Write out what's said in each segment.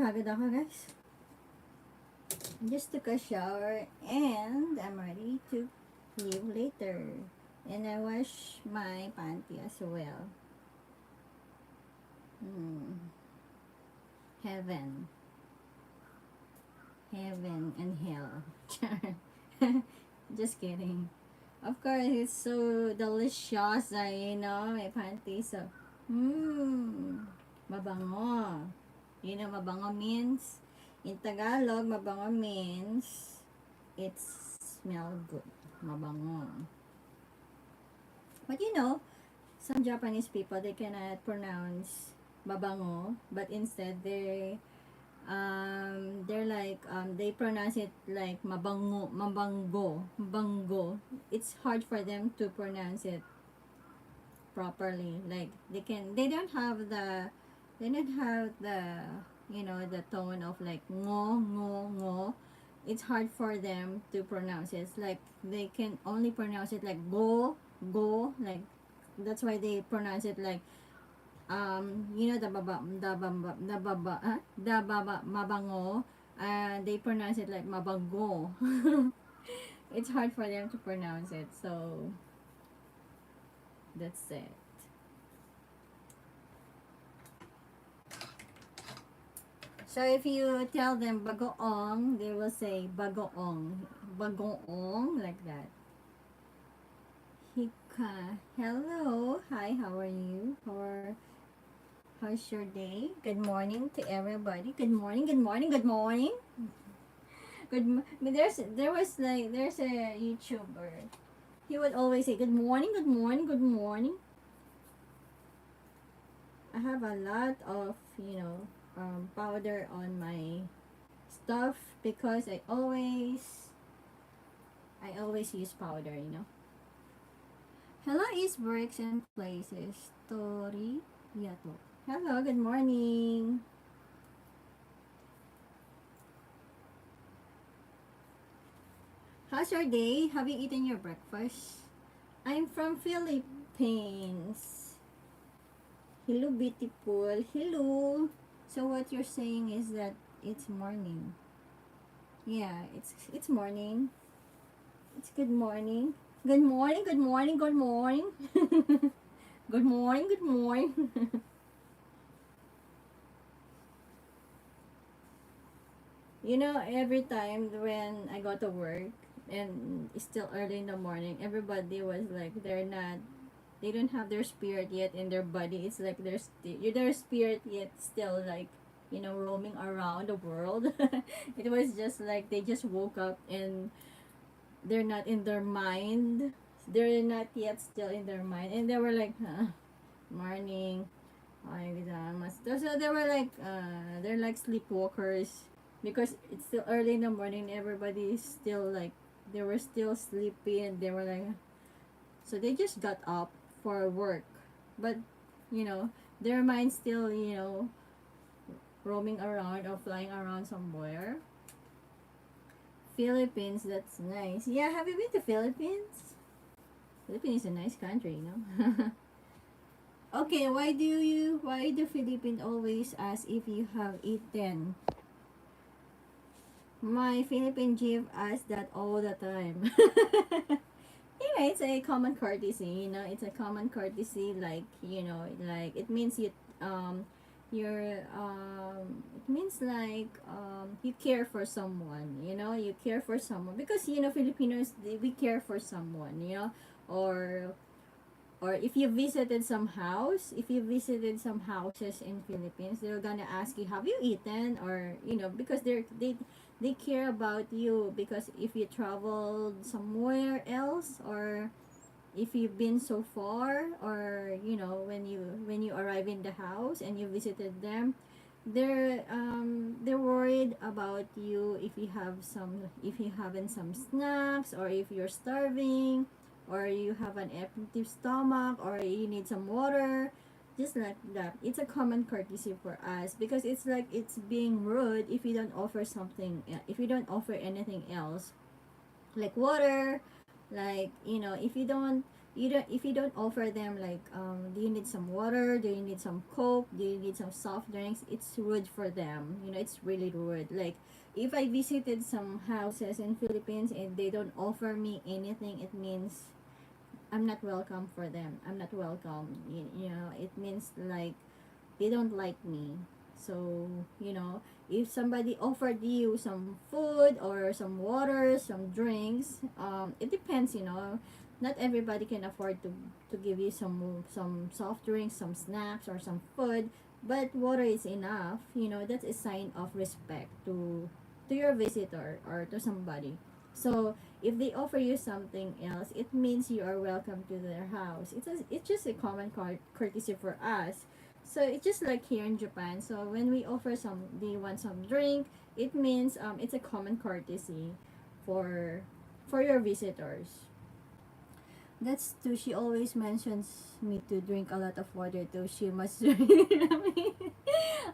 Pagod ako, guys. Just took a shower and I'm ready to leave later. And I wash my panty as well. Heaven. Heaven and hell. Just kidding. Of course, it's so delicious. My panty. So, mabango. Mabango means, in Tagalog, mabango means, it smell good. Mabango. But some Japanese people, they cannot pronounce mabango, but instead they're like they pronounce it like mabango. It's hard for them to pronounce it properly. Like they don't have the tone of like ngo. It's hard for them to pronounce it. It's like they can only pronounce it like go, like that's why they pronounce it like the baba mabango, they pronounce it like mabango. It's hard for them to pronounce it, so that's it. So if you tell them bagoong, they will say bagoong, like that. Hika, hello, hi, how are you? How's your day? Good morning to everybody. Good morning. There's a YouTuber. He would always say good morning. I have a lot of powder on my stuff because I always use powder. Hello, East Bricks and Places. Tori Yato. Hello, good morning. How's your day? Have you eaten your breakfast? I'm from Philippines. Hello, beautiful. Hello. So what you're saying is that it's morning. Yeah, it's morning. It's good morning. Good morning. Good morning. Good morning. Good morning. Every time when I go to work and it's still early in the morning, everybody was like they don't have their spirit yet in their body. It's like their spirit yet still like roaming around the world. It was just like they just woke up and they're not in their mind. They're not yet still in their mind, and they were like, morning. So they were like, they're like sleepwalkers because it's still early in the morning. Everybody is still like, they were still sleepy, and they were like, so they just got up for work, but their mind still roaming around or flying around somewhere. Philippines, that's nice. Yeah, have you been to Philippines? Philippines is a nice country. Okay, why do Philippines always ask if you have eaten? My Philippine give us that all the time. Anyway, it's a common courtesy. It's a common courtesy, like it means it means like you care for someone. You care for someone because Filipinos, we care for someone. Or if you visited some houses in Philippines, they're gonna ask you, have you eaten? Or because they care about you, because if you traveled somewhere else, or if you've been so far, or when you arrive in the house and you visited them, they're worried about you, if you haven't some snacks, or if you're starving, or you have an empty stomach, or you need some water, just like that. It's a common courtesy for us, because it's like it's being rude if you don't offer something, if you don't offer anything else, like water, like if you don't you don't, if you don't offer them like, do you need some water, do you need some coke, do you need some soft drinks, it's rude for them, you know, it's really rude. Like, if I visited some houses in Philippines and they don't offer me anything, it means I'm not welcome for them, I'm not welcome, you know, it means like they don't like me. So, you know, if somebody offered you some food or some water, some drinks, it depends, you know. Not everybody can afford to give you some soft drinks, some snacks, or some food, but water is enough. You know, that's a sign of respect to your visitor or to somebody. So if they offer you something else, it means you are welcome to their house. It's just a common courtesy for us. So it's just like here in Japan. So when we offer some, do you want some drink? It means it's a common courtesy for for your visitors. That's too. She always mentions me to drink a lot of water too. She must drink.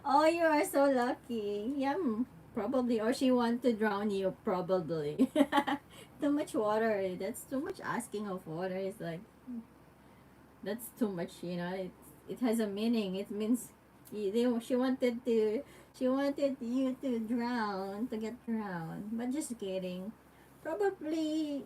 Oh, you are so lucky. Yum. Probably, or she want to drown you. Probably. Too much water. That's too much asking of water. It's like that's too much. You know, it has a meaning. It means she wanted you to drown, to get drowned. But just kidding. Probably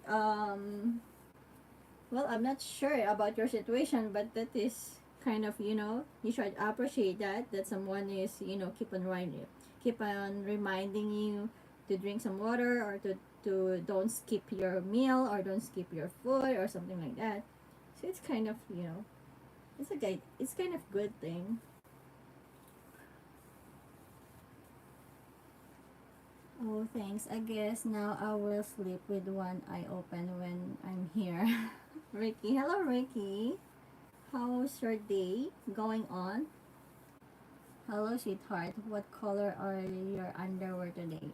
well, I'm not sure about your situation, but that is kind of, you know, you should appreciate that someone is, you know, keep on reminding you to drink some water, or to don't skip your meal, or don't skip your food, or something like that. So it's kind of, you know, it's kind of good thing. Oh, thanks. I guess now I will sleep with one eye open when I'm here. Ricky, hello Ricky. How's your day going on? Hello, sweetheart. What color are your underwear today?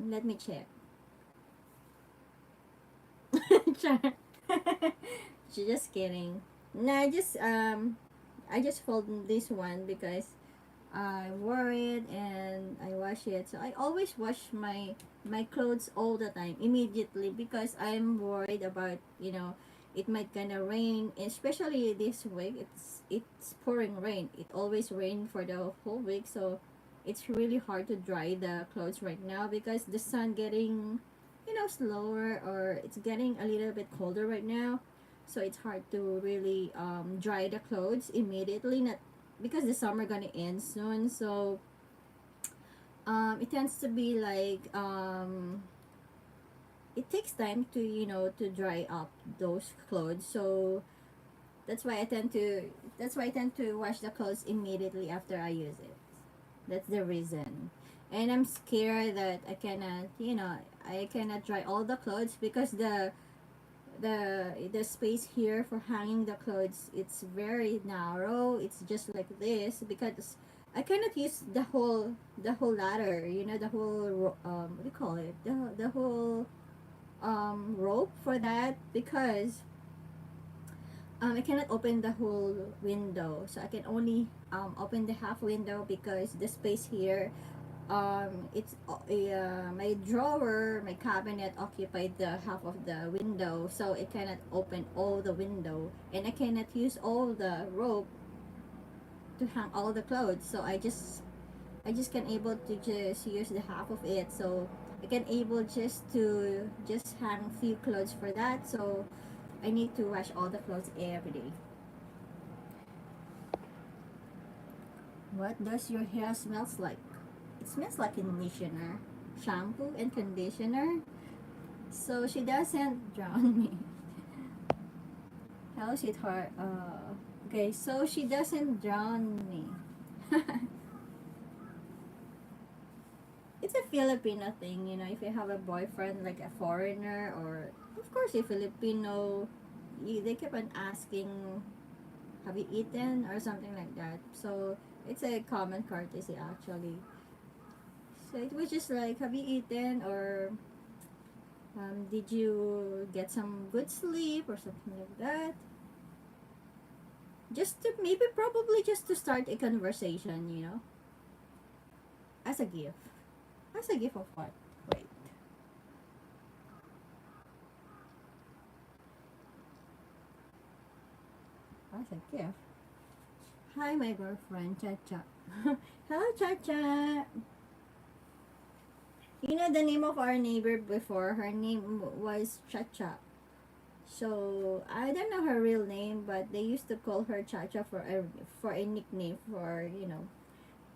Let me check. Sure. She just kidding. No, I just fold this one because I wore it and I wash it. So I always wash my clothes all the time immediately because I'm worried about, you know, it might gonna rain, especially this week. It's pouring rain. It always rain for the whole week, so it's really hard to dry the clothes right now because the sun getting, you know, slower, or it's getting a little bit colder right now. So it's hard to really dry the clothes immediately, not because the summer gonna end soon. So it tends to be like it takes time to, you know, to dry up those clothes. So that's why I tend to wash the clothes immediately after I use it. That's the reason. And I'm scared that I cannot, you know, I cannot dry all the clothes because the space here for hanging the clothes, it's very narrow. It's just like this because I cannot use the whole ladder, you know, the whole what do you call it, the whole rope for that, because I cannot open the whole window, so I can only open the half window because the space here, it's my drawer, my cabinet occupied the half of the window, so it cannot open all the window, and I cannot use all the rope to hang all the clothes. So I just can able to just use the half of it. So I can able just to just hang few clothes for that. So I need to wash all the clothes every day. What does your hair smells like? It smells like conditioner, shampoo and conditioner. So she doesn't drown me. Hello, sweetheart. Okay, so she doesn't drown me. It's a Filipino thing, you know. If you have a boyfriend like a foreigner, or of course a Filipino, they keep on asking, "Have you eaten?" or something like that. So it's a common courtesy actually. So it was just like, "Have you eaten?" or "Did you get some good sleep?" or something like that. Just to maybe probably just to start a conversation, you know, as a gift. As a gift of what? Wait. That's a gift. Hi, my girlfriend, Cha-Cha. Hello, Cha-Cha. You know the name of our neighbor before? Her name was Cha-Cha. So, I don't know her real name, but they used to call her Cha-Cha for a nickname, for,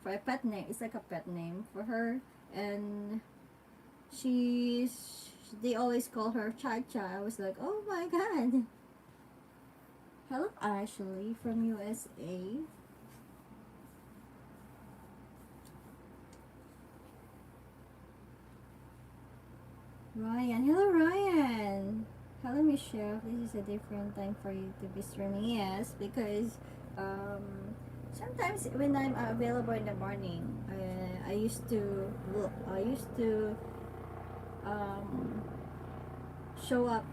for a pet name. It's like a pet name for her. And she's, they always call her Cha-Cha. I was like, oh my god. Hello, Ashley from USA. Ryan. Hello, Ryan. Hello, Michelle. This is a different time for you to be streaming. Yes, because um, sometimes when I'm available in the morning, I used to um, show up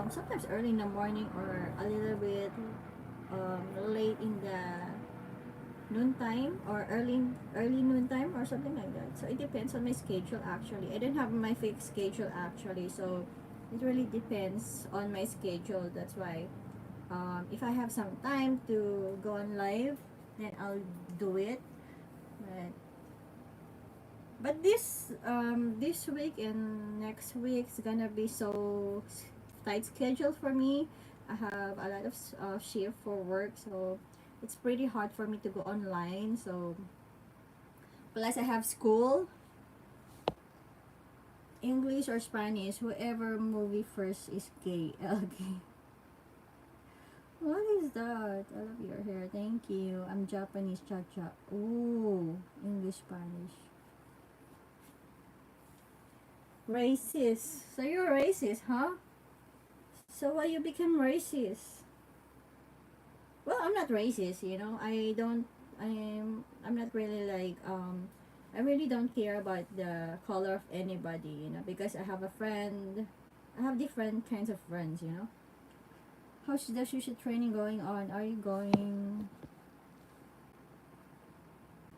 sometimes early in the morning or a little bit late in the noontime or early noontime or something like that. So it depends on my schedule actually. I don't have my fixed schedule actually, so it really depends on my schedule. That's why if I have some time to go on live, then I'll do it. But this week and next week is gonna be so tight schedule for me. I have a lot of shift for work, so it's pretty hard for me to go online. So plus I have school, English or Spanish, whoever movie first is gay. Okay. What is that? I love your hair. Thank you. I'm Japanese, cha-cha. Ooh, English, Spanish. Racist. So you're racist, huh? So why you become racist? Well, I'm not racist, I don't I'm not really like I really don't care about the color of anybody, because I have a friend. I have different kinds of friends. How's the sushi training going on? Are you going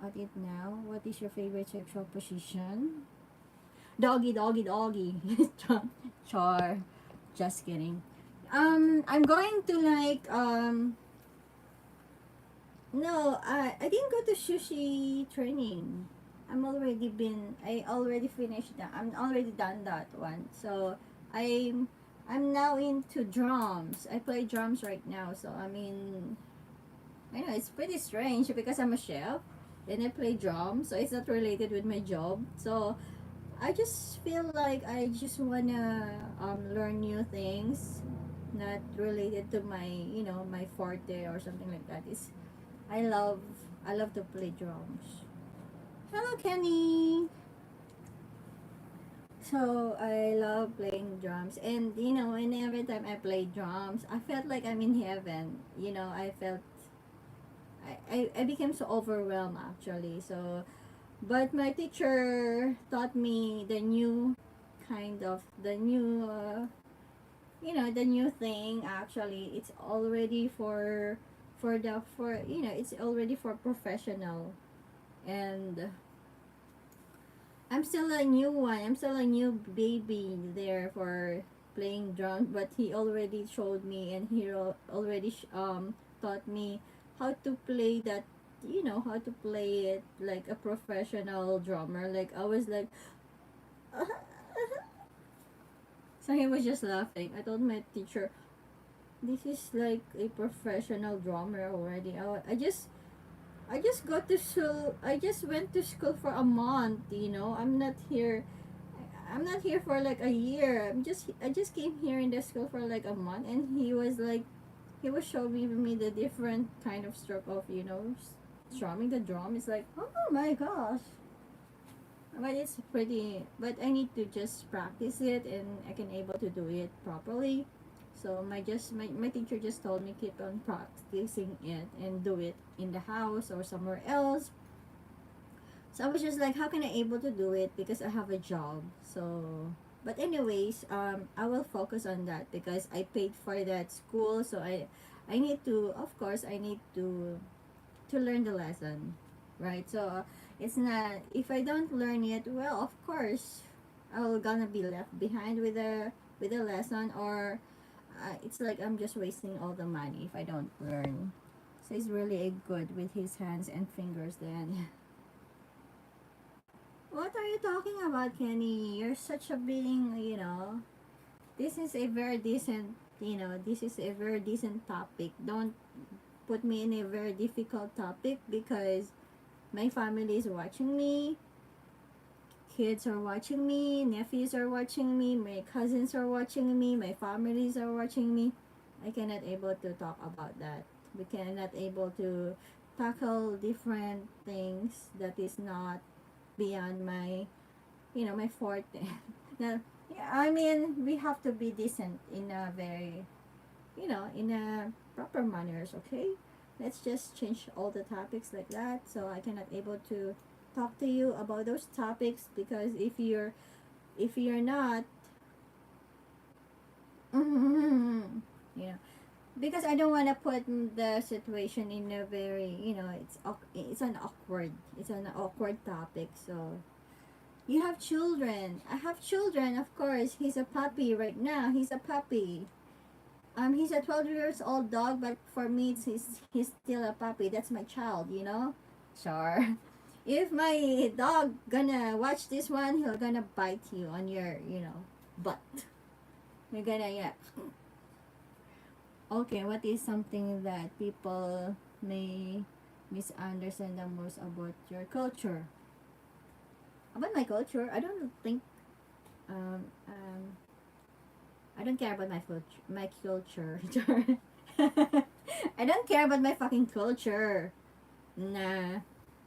at it now? What is your favorite sexual position? Doggy, doggy, doggy. Char. Just kidding. I'm going to like no, I didn't go to sushi training. I already finished that. I'm already done that one. So I'm I'm now into drums. I play drums right now. So I know it's pretty strange because I'm a chef and I play drums. So it's not related with my job. So I just feel like I just wanna learn new things, not related to my forte or something like that. I love I love to play drums. Hello, Kenny. So I love playing drums, and and every time I play drums, I felt like I'm in heaven. I became so overwhelmed actually. So, but my teacher taught me the new the new thing. Actually, it's already it's already for professional, and I'm still a new one. I'm still a new baby there for playing drums, but he already showed me, and he already taught me how to play that. How to play it like a professional drummer. Like I was like, so he was just laughing. I told my teacher, "This is like a professional drummer already." I just got to school. I just went to school for a month. I'm not here. I'm not here for like a year. I just came here in the school for like a month, and he was showing me the different kind of stroke of strumming the drum. It's like, oh my gosh. But it's pretty. But I need to just practice it, and I can able to do it properly. So my teacher just told me keep on practicing it and do it in the house or somewhere else. So I was just like, how can I able to do it because I have a job. So but anyways, I will focus on that because I paid for that school. So I need to, of course, I need to learn the lesson, right? So it's not, if I don't learn it, well, of course, I'll gonna be left behind with the lesson, or it's like I'm just wasting all the money if I don't learn. So he's really a good with his hands and fingers then. What are you talking about, Kenny? You're such a being, This is a very decent, this is a very decent topic. Don't put me in a very difficult topic because my family is watching me, kids are watching me, nephews are watching me, my cousins are watching me, my families are watching me. I cannot able to talk about that. We cannot able to tackle different things that is not beyond my, my forte. Now, yeah, I mean, we have to be decent in a very, in a proper manners, okay? Let's just change all the topics like that so I cannot able to talk to you about those topics because if you're not you know because I don't want to put the situation in a very it's an awkward topic. So you have children. I have children, of course. He's a puppy right now. He's a puppy. He's a 12 years old dog, but for me, he's still a puppy. That's my child. Sure. If my dog gonna watch this one, he'll gonna bite you on your, butt. You're gonna, yeah. Okay, what is something that people may misunderstand the most about your culture? About my culture, I don't think, um, um, I don't care about my culture. I don't care about my fucking culture. Nah.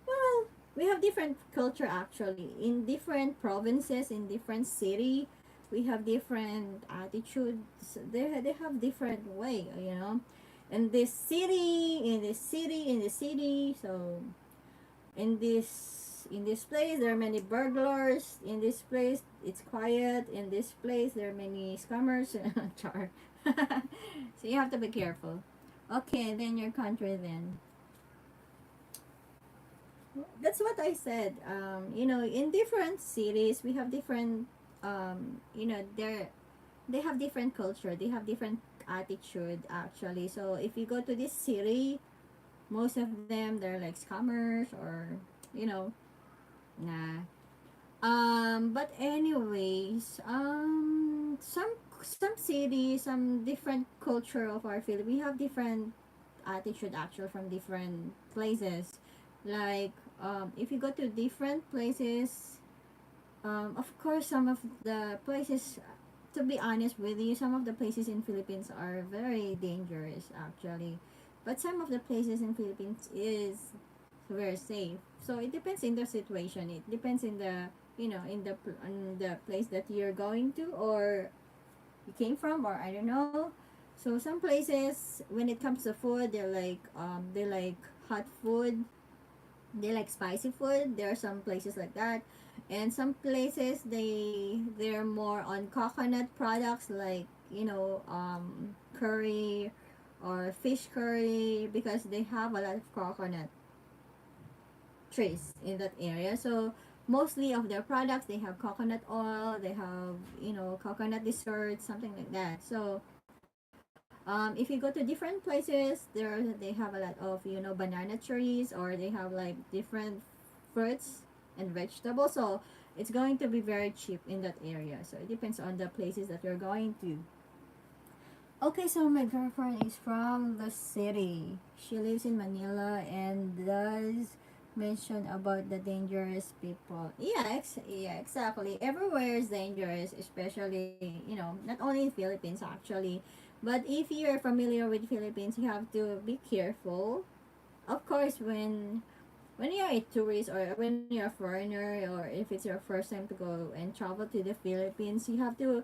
Well, we have different culture actually. In different provinces, in different city, we have different attitudes. They have different way. In this city. So in this place there are many burglars. In this place it's quiet. In this place there are many scammers. Char. So you have to be careful. Okay, then your country then. That's what I said. In different cities we have different they have different culture, they have different attitude actually. So if you go to this city, most of them they're like scammers or you know nah. But anyways, some cities, some different culture of our field, we have different attitude actually from different places. Like if you go to different places, of course some of the places, to be honest with you, some of the places in Philippines are very dangerous actually, but some of the places in Philippines is very safe. So it depends in the situation. It depends in the in the place that you're going to or you came from, or I don't know. So some places when it comes to food, they like hot food, they like spicy food. There are some places like that, and some places they're more on coconut products like curry or fish curry because they have a lot of coconut trees in that area. So mostly of their products they have coconut oil, they have coconut desserts, something like that. So if you go to different places, they have a lot of banana trees, or they have like different fruits and vegetables. So it's going to be very cheap in that area. So it depends on the places that you're going to. Okay, so my girlfriend is from the city. She lives in Manila and does mention about the dangerous people. Yeah, exactly. Everywhere is dangerous, especially, not only in Philippines actually. But if you're familiar with Philippines, you have to be careful. Of course, when you're a tourist or when you're a foreigner, or if it's your first time to go and travel to the Philippines, you have to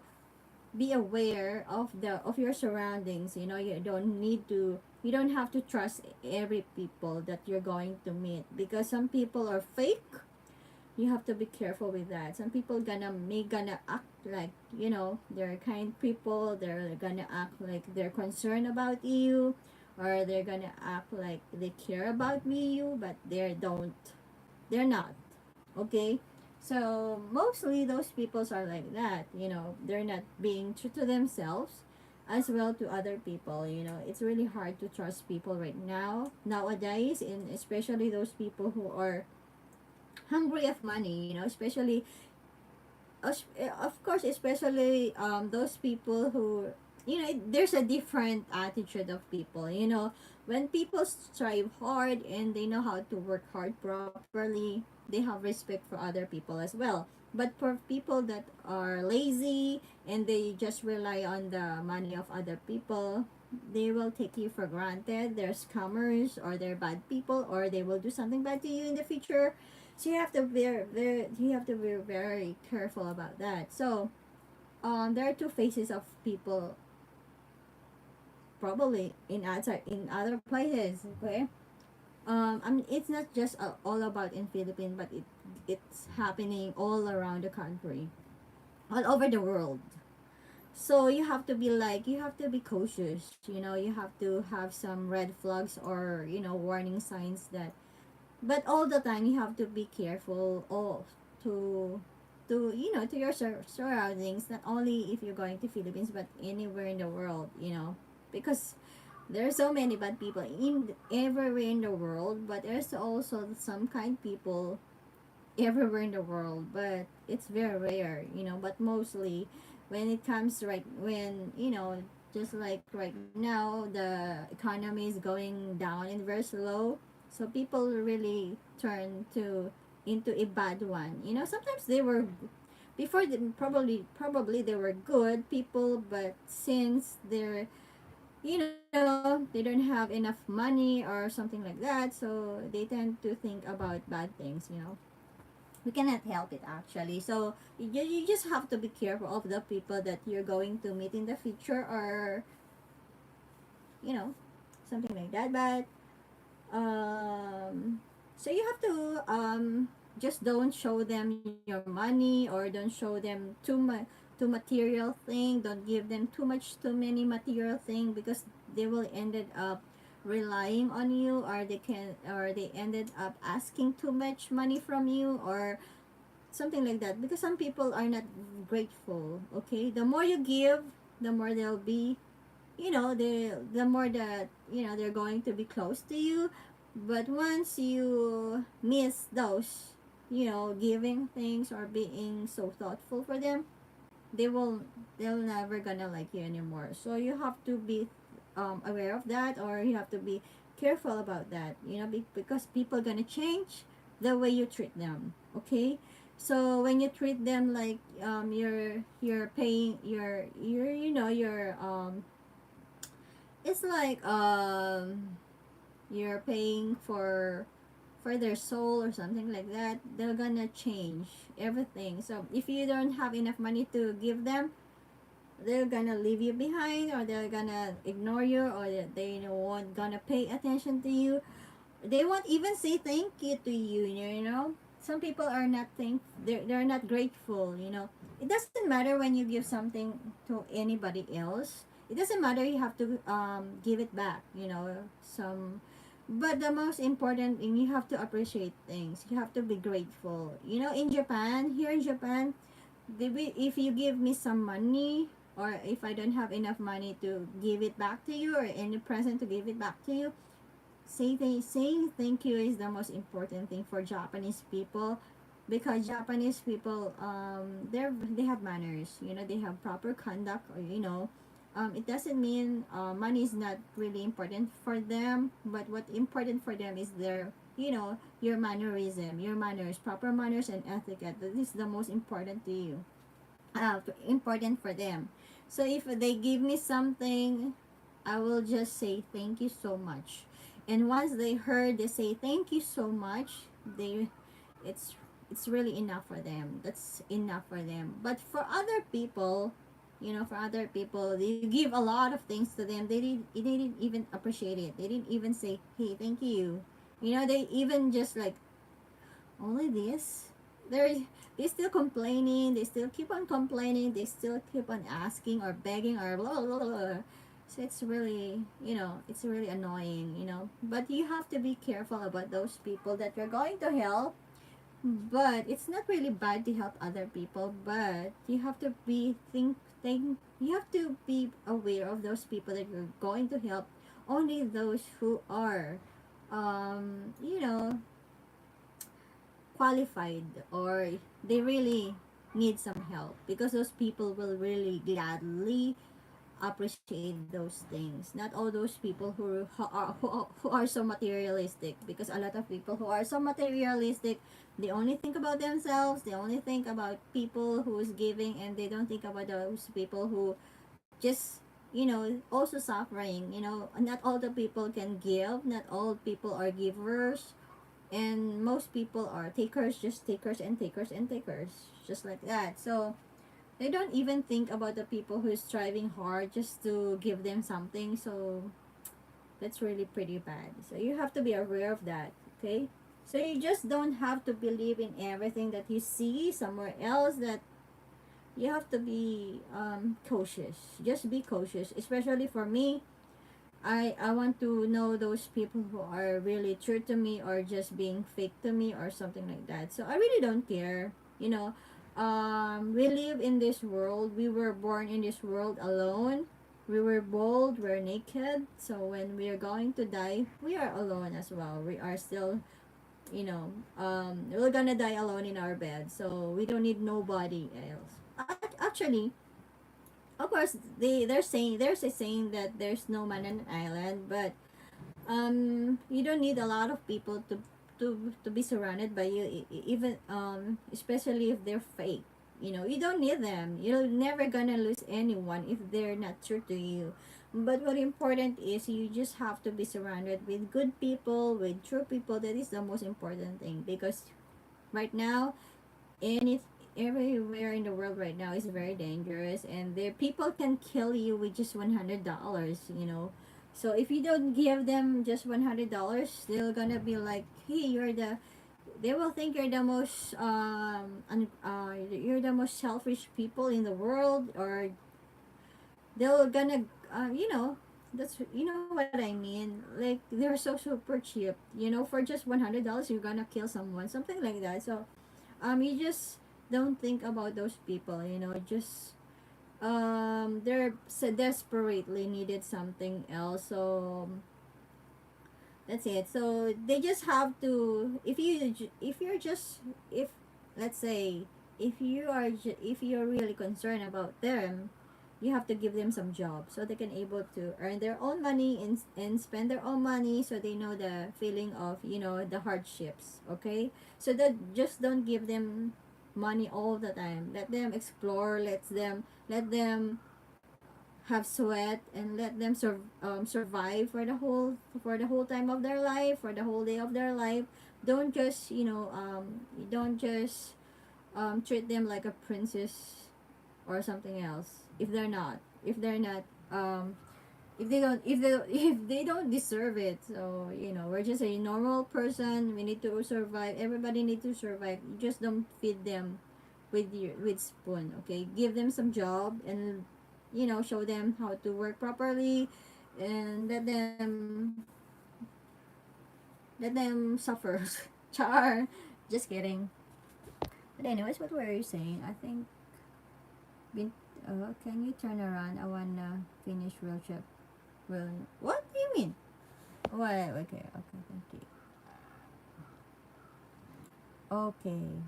be aware of your surroundings. You don't have to trust every people that you're going to meet, because some people are fake. You have to be careful with that. Some people gonna act like they're kind people. They're gonna act like they're concerned about you, or they're gonna act like they care about you, but they're not. Okay, so mostly those peoples are like that. They're not being true to themselves. as well to other people. You know, it's really hard to trust people right now nowadays, and especially those people who are hungry of money. You know, especially of course, especially those people who, you know, there's a different attitude of people. You know, when people strive hard and they know how to work hard properly, they have respect for other people as well. But for people that are lazy and they just rely on the money of other people, they will take you for granted. They're scammers, or they're bad people, or they will do something bad to you in the future. So you have to be very careful about that. So there are two phases of people, probably in other places. Okay. I mean, it's not just all about in Philippines, but it's happening all around the country, all over the world. So you have to be like, you have to be cautious. You know, you have to have some red flags, or you know, warning signs that, but all the time you have to be careful, to you know, to your surroundings, not only if you're going to Philippines, but anywhere in the world, you know, because there are so many bad people in everywhere in the world, but there's also some kind people everywhere in the world, but it's very rare, you know. But mostly when it comes, right, when, you know, just like right now the economy is going down and very slow, so people really turn to into a bad one. You know, sometimes they were before, probably they were good people, but since they're, you know, they don't have enough money or something like that, so they tend to think about bad things, you know. We cannot help it actually. So you just have to be careful of the people that you're going to meet in the future, or you know, something like that. But so you have to just don't show them your money, or don't show them too material thing. Don't give them too many material thing, because they will ended up relying on you, or they ended up asking too much money from you, or something like that, because some people are not grateful. Okay, the more you give, the more they'll be, you know, the more that, you know, they're going to be close to you. But once you miss those, you know, giving things or being so thoughtful for them, they will they'll never gonna like you anymore. So you have to be aware of that, or you have to be careful about that, you know, because people gonna change the way you treat them. Okay, so when you treat them like you're paying your you know your it's like you're paying for their soul or something like that, they're gonna change everything. So if you don't have enough money to give them, they're gonna leave you behind, or they're gonna ignore you, or they won't gonna pay attention to you. They won't even say thank you to you, you know. Some people are not they're not grateful, you know. It doesn't matter when you give something to anybody else. It doesn't matter, you have to give it back, you know. Some But the most important thing, you have to appreciate things. You have to be grateful, you know. In Japan, here in Japan, if you give me some money, or if I don't have enough money to give it back to you, or any present to give it back to you, saying thank you is the most important thing for Japanese people, because Japanese people, they have manners, you know, they have proper conduct, or you know, it doesn't mean money is not really important for them, but what important for them is their, you know, your mannerism, your manners, proper manners and etiquette. That is the most important to you, important for them. So if they give me something, I will just say thank you so much. And once they say thank you so much, they it's it's really enough for them. That's enough for them. But for other people, you know, for other people, you give a lot of things to them. They didn't even appreciate it. They didn't even say, "Hey, thank you." You know, they even just like, only this. They're they still complaining, they still keep on complaining, they still keep on asking or begging or blah blah blah, blah. So it's really, you know, it's really annoying, you know. But you have to be careful about those people that you're going to help. But it's not really bad to help other people, but you have to be you have to be aware of those people that you're going to help. Only those who are, you know, qualified, or they really need some help, because those people will really gladly appreciate those things. Not all those people who are so materialistic, because a lot of people who are so materialistic, they only think about themselves, they only think about people who's giving, and they don't think about those people who just, also suffering. Not all the people can give, not all people are givers, and most people are takers, just takers and takers and takers, just like that. So they don't even think about the people who's striving hard just to give them something. So that's really pretty bad. So you have to be aware of that. Okay, so you just don't have to believe in everything that you see somewhere else. That you have to be cautious. Just be cautious, especially for me. I want to know those people who are really true to me, or just being fake to me, or something like that. So I really don't care. We live in this world. We were born in this world alone. We were bold, we're naked. So when we are going to die, we are alone as well. We are still, we're gonna die alone in our bed. So we don't need nobody else. Actually, of course, there's a saying that there's no man on an island, but you don't need a lot of people to be surrounded by you, even especially if they're fake. You don't need them. You're never gonna lose anyone if they're not true to you. But what important is, you just have to be surrounded with good people, with true people. That is the most important thing, because right now, any everywhere in the world right now is very dangerous, and there people can kill you with just $100. So if you don't give them just $100, they're gonna be like, hey, they will think you're the most you're the most selfish people in the world, or they're gonna that's what I mean. Like, they're so super cheap. For just $100 you're gonna kill someone, something like that. So you just don't think about those people. Just they're so desperately needed something else. So that's it. So they just have to, if you're just, if let's say, if you're really concerned about them, you have to give them some job, so they can able to earn their own money, and spend their own money, so they know the feeling of, the hardships. Okay, so that, just don't give them money all the time. Let them explore, let them have sweat, and let them survive for the whole time of their life, for the whole day of their life. Don't just treat them like a princess or something else, if they're not if they don't deserve it. So, we're just a normal person. We need to survive. Everybody need to survive. You just don't feed them with spoon. Okay, give them some job, and show them how to work properly, and let them suffer. Char, just kidding. But anyways, what were you saying? I think, been can you turn around? I wanna finish real trip. Real, what do you mean? What? Okay, thank you. Okay,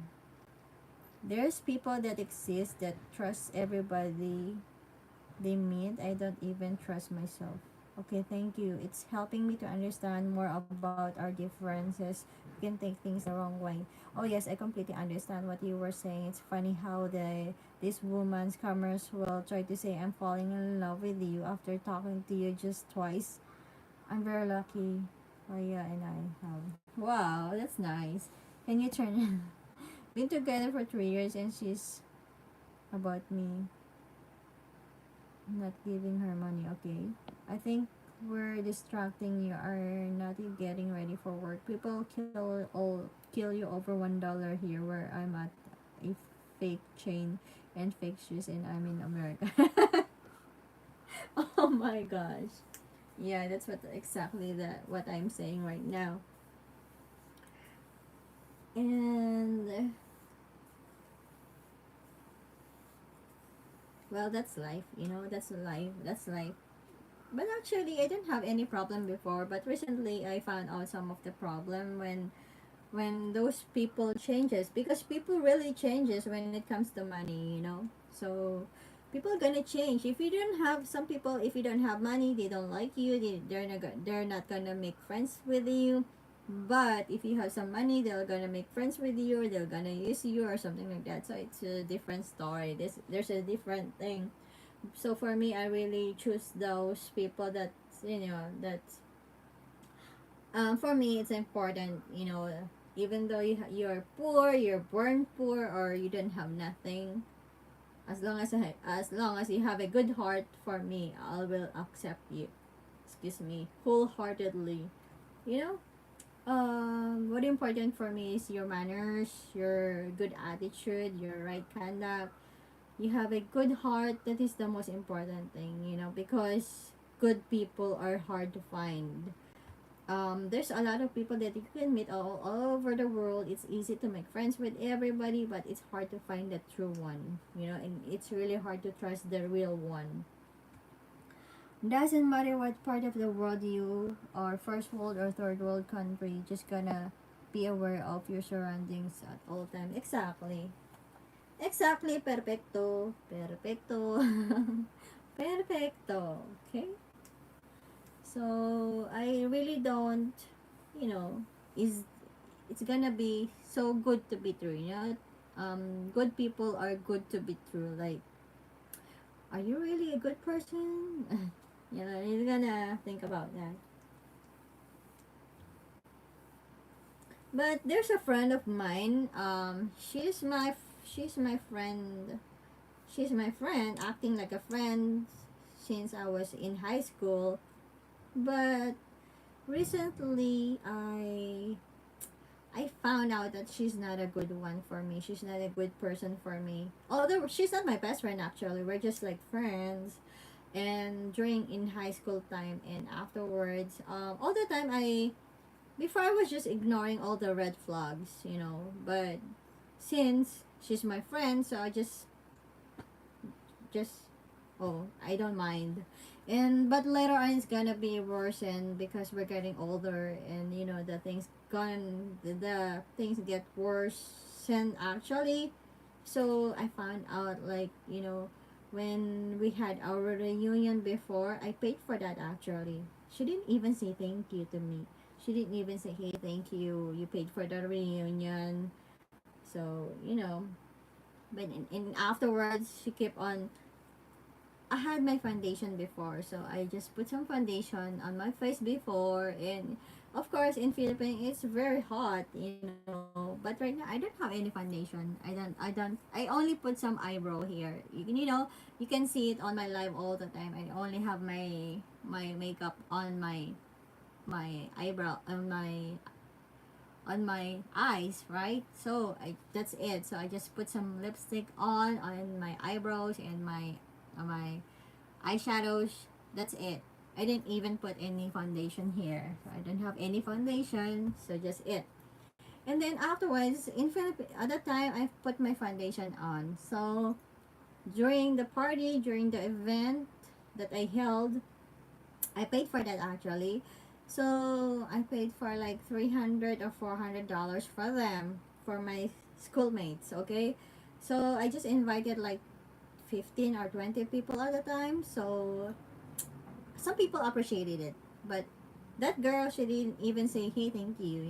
there's people that exist that trust everybody they meet. I don't even trust myself. Okay, thank you. It's helping me to understand more about our differences. We can take things the wrong way. Oh yes, I completely understand what you were saying. It's funny how this woman's commerce will try to say I'm falling in love with you after talking to you just twice. I'm very lucky. Raya and I have. Wow, that's nice. Can you turn? Been together for 3 years, and she's about me not giving her money. Okay, I think we're distracting. You are not getting ready for work. People kill you over $1 here, where I'm at a fake chain and fake shoes, and I'm in America. Oh my gosh. Yeah, that's what I'm saying right now. And Well, that's life, that's life, that's life. But actually, I didn't have any problem before, but recently I found out some of the problem when those people changes, because people really changes when it comes to money. So people are gonna change if you don't have some people. If you don't have money, they don't like you. They're not gonna make friends with you. But if you have some money, they're gonna make friends with you, or they're gonna use you or something like that. So it's a different story. There's a different thing. So for me, I really choose those people that, that, for me, it's important, even though you're poor, you're born poor, or you don't have nothing, as long as you have a good heart, for me, I will accept you. Excuse me, wholeheartedly. You know, what important for me is your manners, your good attitude, your right conduct. You have a good heart. That is the most important thing, because good people are hard to find. There's a lot of people that you can meet all over the world. It's easy to make friends with everybody, but it's hard to find the true one, and it's really hard to trust the real one. Doesn't matter what part of the world you are, first world or third world country, just gonna be aware of your surroundings at all time. Exactly. Exactly, perfecto. Perfecto. Perfecto. Okay? So, I really don't, you know, is it's gonna be so good to be true. Good people are good to be true. Like, are you really a good person? You're gonna think about that. But there's a friend of mine. She's my friend. She's my friend, acting like a friend since I was in high school. But recently, I found out that she's not a good one for me. She's not a good person for me. Although she's not my best friend actually. We're just like friends. And during in high school time and afterwards, all the time before I was just ignoring all the red flags. But since she's my friend, so I just oh, I don't mind. And but later on it's gonna be worse, and because we're getting older, and the things get worse. And actually, so I found out, like, when we had our reunion before, I paid for that actually. She didn't even say thank you to me. She didn't even say, hey, thank you, you paid for the reunion. So, but in afterwards she kept on. I had my foundation before, so I just put some foundation on my face before, and of course in Philippines it's very hot. But right now I don't have any foundation. I only put some eyebrow here. You can see it on my live all the time. I only have my makeup on my eyebrow on my eyes, right? So that's it. So I just put some lipstick on my eyebrows and my eyeshadows. That's it. I didn't even put any foundation here. So I don't have any foundation. So just it. And then afterwards, in Philippines, at that time, I put my foundation on. So during the party, during the event that I held, I paid for that actually. So I paid for like $300 or $400 for them, for my schoolmates. Okay, so I just invited like 15 or 20 people at the time. So some people appreciated it, but that girl, she didn't even say, hey, thank you.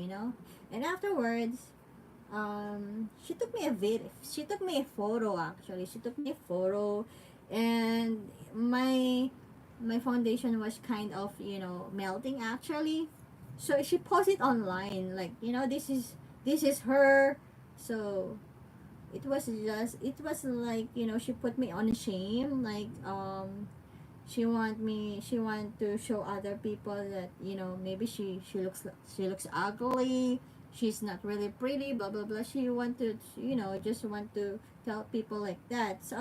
And afterwards, she took me a photo actually. She took me a photo, and my foundation was kind of, melting actually. So she posted online, like, this is her. So it was like, she put me on shame, like, she want to show other people that, maybe she looks ugly, she's not really pretty, blah blah blah. She want to, just want to tell people like that. So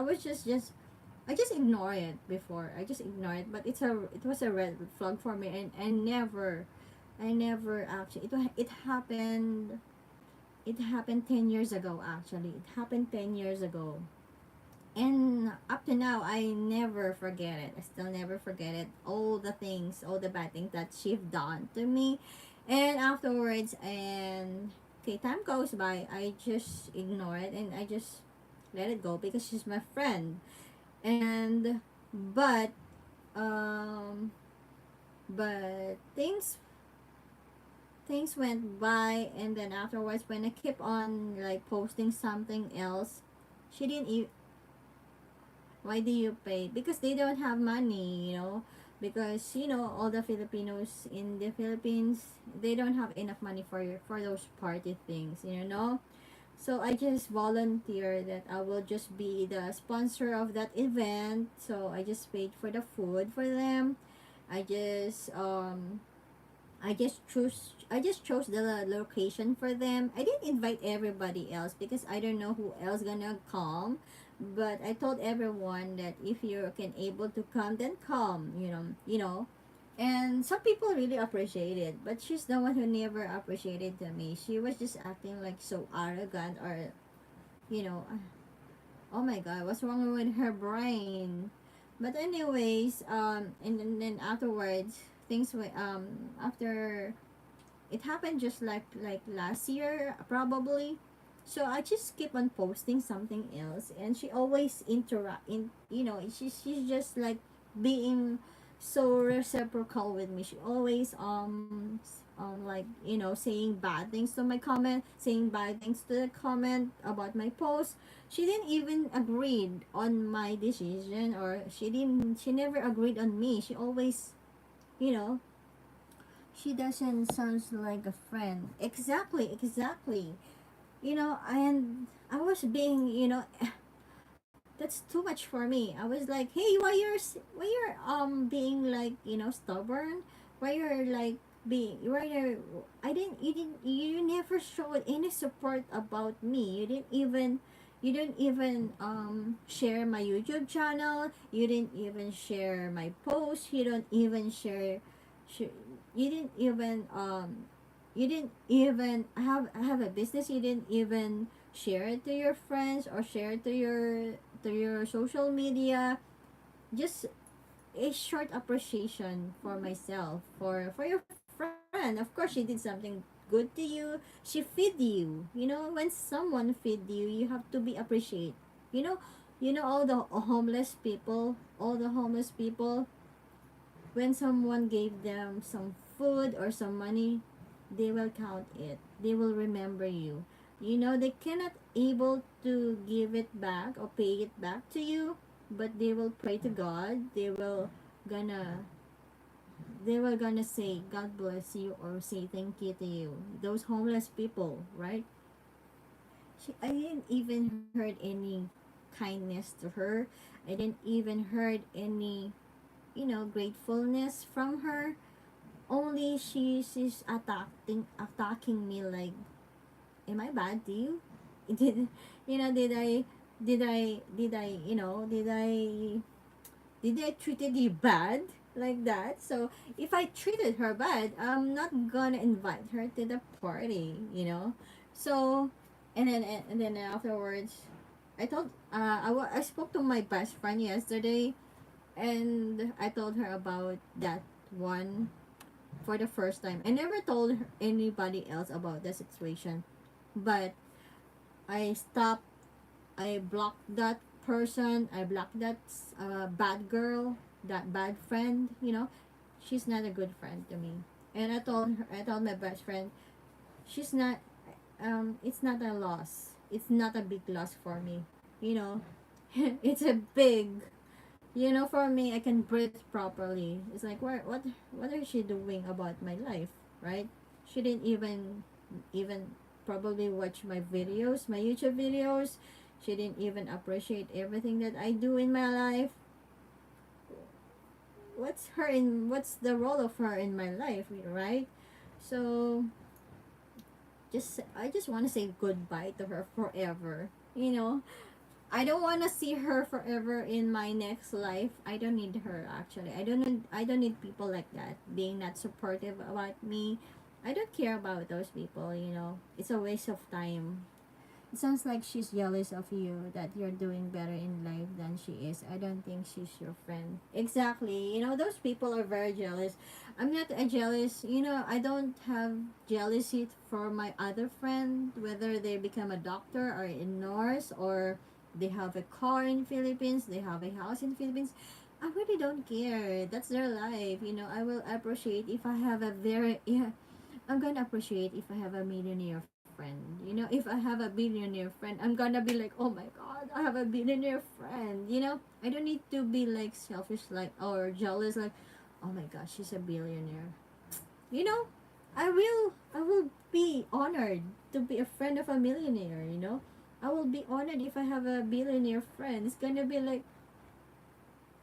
I just ignore it before. I just ignore it, but it was a red flag for me, and I never actually, it happened 10 years ago actually. It happened 10 years ago. And up to now, I never forget it. I still never forget it. All the things, all the bad things that she's done to me. And afterwards, and okay, time goes by, I just ignore it and I just let it go because she's my friend. And but um but things went by, and then afterwards when I keep on like posting something else, she didn't why do you pay? Because they don't have money, because all the Filipinos in the Philippines, they don't have enough money for those party things. So I just volunteer that I will just be the sponsor of that event. So I just paid for the food for them. I just um I just chose the location for them. I didn't invite everybody else because I don't know who else gonna come. But I told everyone that if you can able to come, then come. And some people really appreciate it, but she's the one who never appreciated to me. She was just acting like so arrogant, or you know, oh my god, what's wrong with her brain? But anyways, and then afterwards, things went after it happened just like last year probably. So I just keep on posting something else, and she always interact in she's just like being so reciprocal with me. She always like saying bad things to my comment, saying bad things to the comment about my post. She didn't even agreed on my decision, or she never agreed on me. She always you know she doesn't sounds like a friend. Exactly. And I was being, that's too much for me. I was like, hey, why you're being like, stubborn? Why you're like being why you're I didn't you never showed any support about me. You didn't even share my YouTube channel. You didn't even share my post. You don't even sh- you didn't even have a business. You didn't even share it to your friends or share it to your social media. Just a short appreciation for myself, for your friend. Of course, she did something good to you. She feed you. When someone feed you have to be appreciated. you know all the homeless people, when someone gave them some food or some money, they will count it. They will remember you. They cannot able to give it back or pay it back to you, but they will pray to God. Gonna they were gonna say God bless you or say thank you to you. Those homeless people, right? I didn't even heard any kindness to her. I didn't even heard any gratefulness from her. Only she's attacking me like, am I bad to you? Did did I treated you bad like that? So if I treated her bad, I'm not gonna invite her to the party. So and then afterwards, I spoke to my best friend yesterday, and I told her about that one for the first time. I never told anybody else about the situation, but I stopped. I blocked that person. I blocked that bad girl, that bad friend. She's not a good friend to me. And I told my best friend, she's not. It's not a loss. It's not a big loss for me. You know, it's a big. For me, I can breathe properly. It's like, what is she doing about my life, right? She didn't even probably watch my videos, my YouTube videos. She didn't even appreciate everything that I do in my life. What's the role of her in my life, right? So I just want to say goodbye to her forever. I don't want to see her forever in my next life. I don't need her, actually. I don't need people like that being not supportive about me. I don't care about those people. It's a waste of time. It sounds like she's jealous of you that you're doing better in life than she is. I don't think she's your friend. Exactly. You know, those people are very jealous. I'm not a jealous, you know, I don't have jealousy for my other friend, whether they become a doctor or a nurse or they have a car in Philippines, they have a house in Philippines. I really don't care. That's their life. You know, I will appreciate if I have a very, yeah, I'm gonna appreciate if I have a millionaire friend. You know, if I have a billionaire friend, I'm gonna be like, oh my god, I have a billionaire friend. You know, I don't need to be like selfish, like, or jealous, like, oh my gosh, she's a billionaire. You know, I will be honored to be a friend of a millionaire. You know, I will be honored if I have a billionaire friend. It's gonna be like,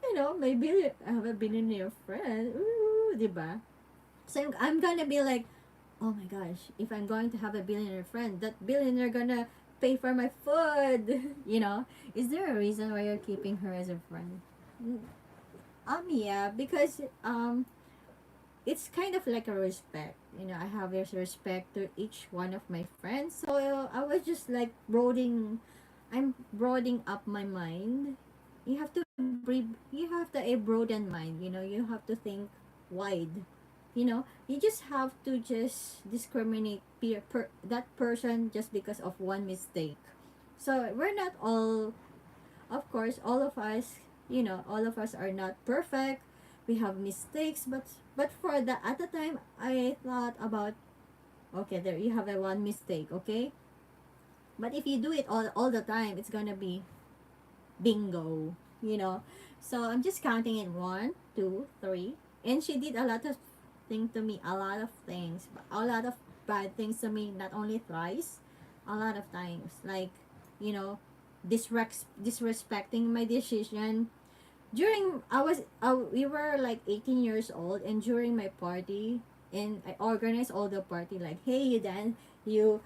you know, maybe I have a billionaire friend. Ooh, diba? So I'm gonna be like, oh my gosh, if I'm going to have a billionaire friend, that billionaire gonna pay for my food. You know, is there a reason why you're keeping her as a friend? Mm, yeah, because it's kind of like a respect. You know, I have this respect to each one of my friends. So I was just like I'm broadening up my mind. You have to a broaden mind. You know, you have to think wide. You know, you just have to just discriminate that person just because of one mistake. So we're not all, of course, all of us, you know, all of us are not perfect. We have mistakes, but for the at the time I thought about, okay, there you have a one mistake, okay? But if you do it all the time, it's gonna be bingo, you know. So I'm just counting it, 1, 2, 3, and she did a lot of things to me, a lot of things, a lot of bad things to me, not only thrice, a lot of times, like, you know, disrespecting my decision. During we were like 18 years old, and during my party, and I organized all the party, like, hey, you dance, you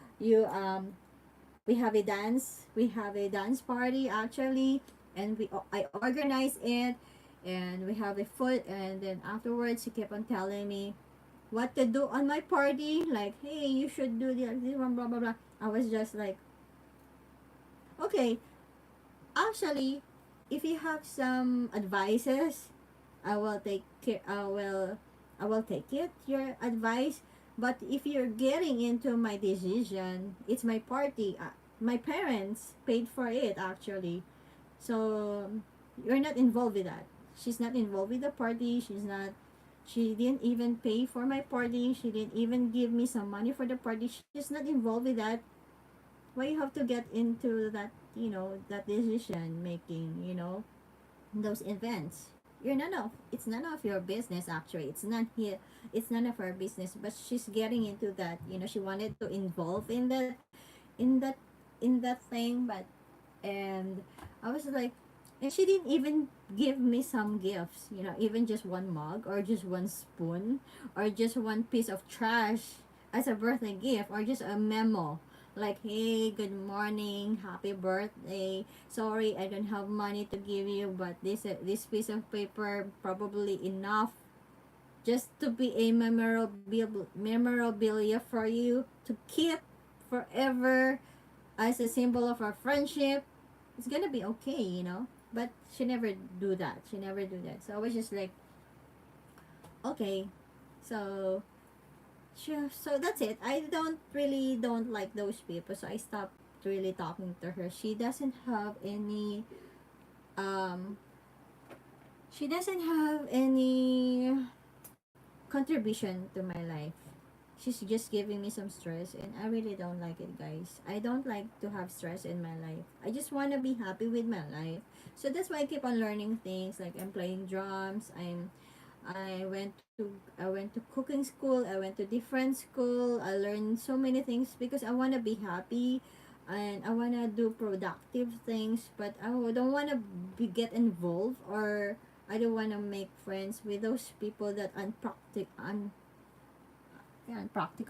we have a dance party actually, and I organize it, and we have a food, and then afterwards she kept on telling me what to do on my party, like, hey, you should do this one, blah blah blah. I was just like, okay, actually, if you have some advices, I will take care. I will take it, your advice. But if you're getting into my decision, it's my party. My parents paid for it actually, so you're not involved with that. She's not involved with the party. She's not. She didn't even pay for my party. She didn't even give me some money for the party. She's not involved with that. Why you have to get into that? You know, that decision making. You know, those events. You're none of It's none of your business actually. It's not here. It's none of our business. But she's getting into that. You know, she wanted to involve in that in that thing. But and I was like, and she didn't even give me some gifts. You know, even just one mug or just one spoon or just one piece of trash as a birthday gift, or just a memo like, hey, good morning, happy birthday, sorry I don't have money to give you, but this piece of paper probably enough just to be a memorabilia for you to keep forever as a symbol of our friendship. It's gonna be okay, you know. But she never do that. She never do that. So I was just like, okay. So sure. So that's it. I don't like those people. So I stopped really talking to her. Um she doesn't have any contribution to my life. She's just giving me some stress, and I really don't like it, guys. I don't like to have stress in my life. I just want to be happy with my life. So that's why I keep on learning things, like I'm playing drums. I went to cooking school. I went to different school. I learned so many things because I want to be happy, and I want to do productive things, but I don't want to get involved, or I don't want to make friends with those people that unpractical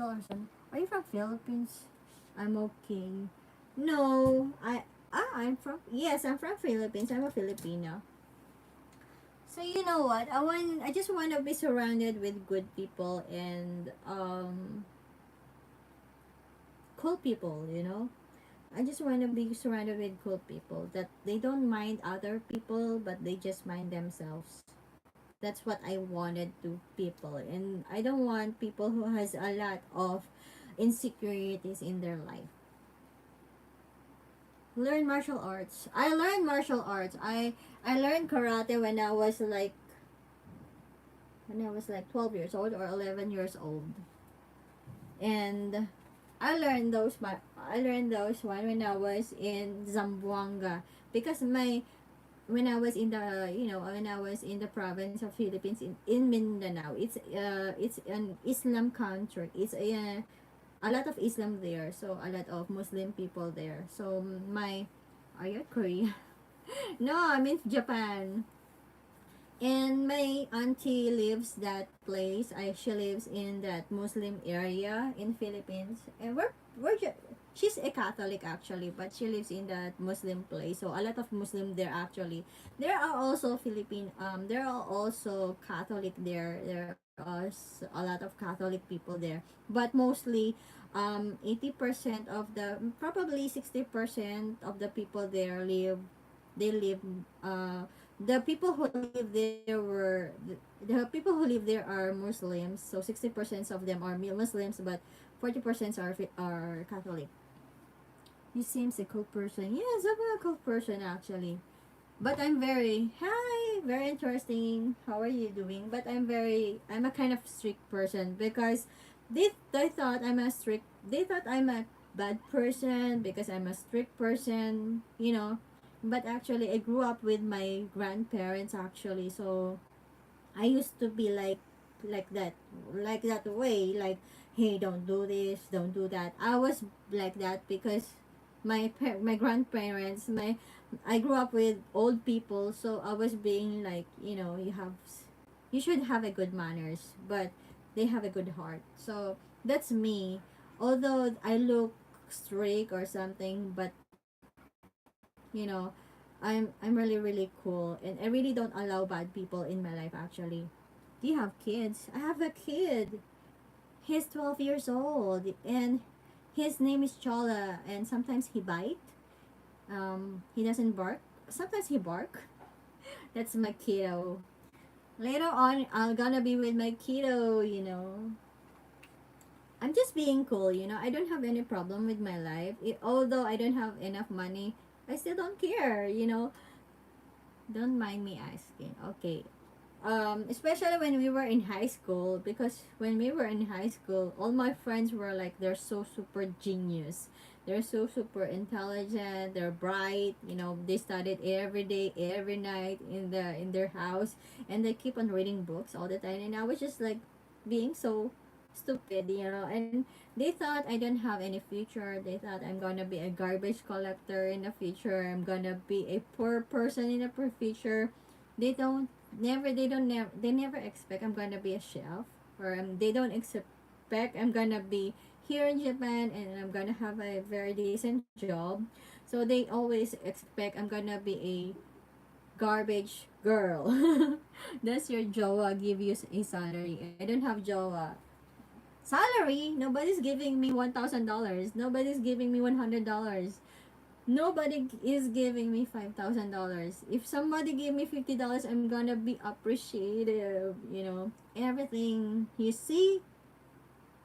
or something. Are you from Philippines? I'm okay. No, I'm from, yes, I'm from Philippines. I'm a Filipino. So you know what? I just want to be surrounded with good people and cool people, you know. I just want to be surrounded with cool people that they don't mind other people, but they just mind themselves. That's what I wanted to people, and I don't want people who has a lot of insecurities in their life. Learn martial arts. I learned martial arts. I learned karate when I was like 12 years old or 11 years old. And I learned those one when I was in Zamboanga, because my when I was in the when I was in the province of Philippines, in Mindanao. It's an Islam country. It's a lot of Islam there, so a lot of Muslim people there. So my are you at Korea? No, I'm in Japan. And my auntie lives that place. She lives in that Muslim area in Philippines. And she's a Catholic actually, but she lives in that Muslim place. So a lot of Muslim there actually. There are also there are also Catholic there. There are a lot of Catholic people there. But mostly 80% of the probably 60% of the people there they live the people who live there the people who live there are Muslims, so 60% of them are Muslims, but 40% are Catholic. You seems a cool person. Yes, I'm a cool person actually. But I'm very interesting. How are you doing? But I'm a kind of strict person, because they thought I'm a bad person because I'm a strict person, But actually, I grew up with my grandparents actually, so I used to be like that, like that way, like, hey, don't do this, don't do that. I was like that because my grandparents, my I grew up with old people, so I was being like, you should have a good manners, but they have a good heart. So that's me. Although I look strict or something, but you know, I'm really cool, and I really don't allow bad people in my life actually. Do you have kids? I have a kid. He's 12 years old, and his name is Chola, and sometimes he bite. He doesn't bark. Sometimes he bark. That's my kiddo. Later on, I'm gonna be with my kiddo. I'm just being cool. I don't have any problem with my life. Although I don't have enough money, I still don't care. Don't mind me asking. Okay. Especially when we were in high school, because when we were in high school, all my friends were like, they're so super genius, they're so super intelligent, they're bright, they studied every day, every night in their house, and they keep on reading books all the time, and I was just like being so stupid. And they thought I don't have any future. They thought I'm gonna be a garbage collector in the future, I'm gonna be a poor person in the future. They don't they never expect I'm gonna be a chef, or they don't expect I'm gonna be here in Japan and I'm gonna have a very decent job. So they always expect I'm gonna be a garbage girl. Does your jowa give you a salary? I don't have jowa. Salary? Nobody's giving me $1,000. Nobody's giving me $100. Nobody is giving me $5,000. If somebody give me $50, I'm gonna be appreciative. Everything you see,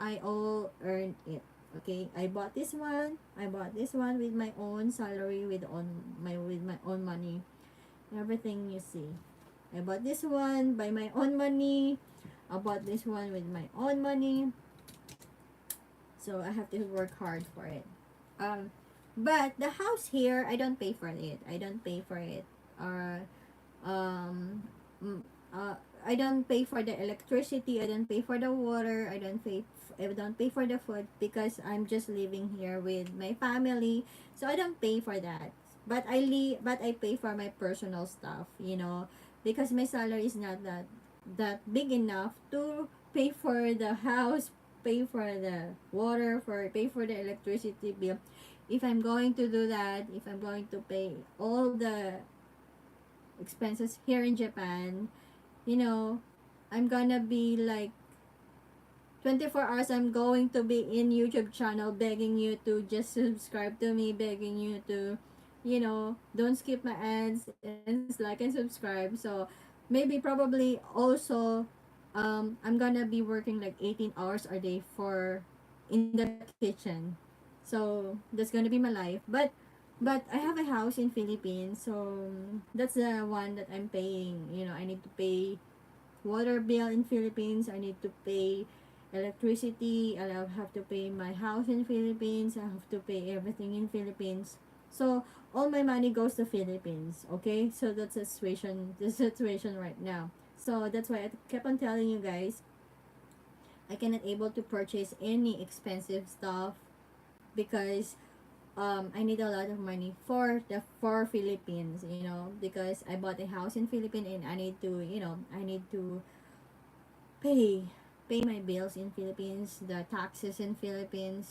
I all earned it. Okay, I bought this one. I bought this one with my own salary, with my own money. Everything you see, I bought this one by my own money. I bought this one with my own money. So I have to work hard for it. Um, but the house here, I don't pay for it. I don't pay for it. Or um, mm, I don't pay for the electricity. I don't pay for the water. I don't pay for the food, because I'm just living here with my family. So I don't pay for that. But I pay for my personal stuff, because my salary is not that big enough to pay for the house, pay for the water, pay for the electricity bill. If I'm going to do that, if I'm going to pay all the expenses here in Japan, you know, I'm gonna be like 24 hours I'm going to be in YouTube channel begging you to just subscribe to me, begging you to, don't skip my ads and like and subscribe. So maybe probably also I'm gonna be working like 18 hours a day for in the kitchen. So that's gonna be my life. But I have a house in Philippines, so that's the one that I'm paying. I need to pay water bill in Philippines. I need to pay electricity. I'll have to pay my house in Philippines. I have to pay everything in Philippines. So all my money goes to Philippines. Okay, so that's the situation right now. So that's why I kept on telling you guys I cannot able to purchase any expensive stuff because I need a lot of money for Philippines, because I bought a house in Philippines and I need to pay pay my bills in Philippines, the taxes in Philippines.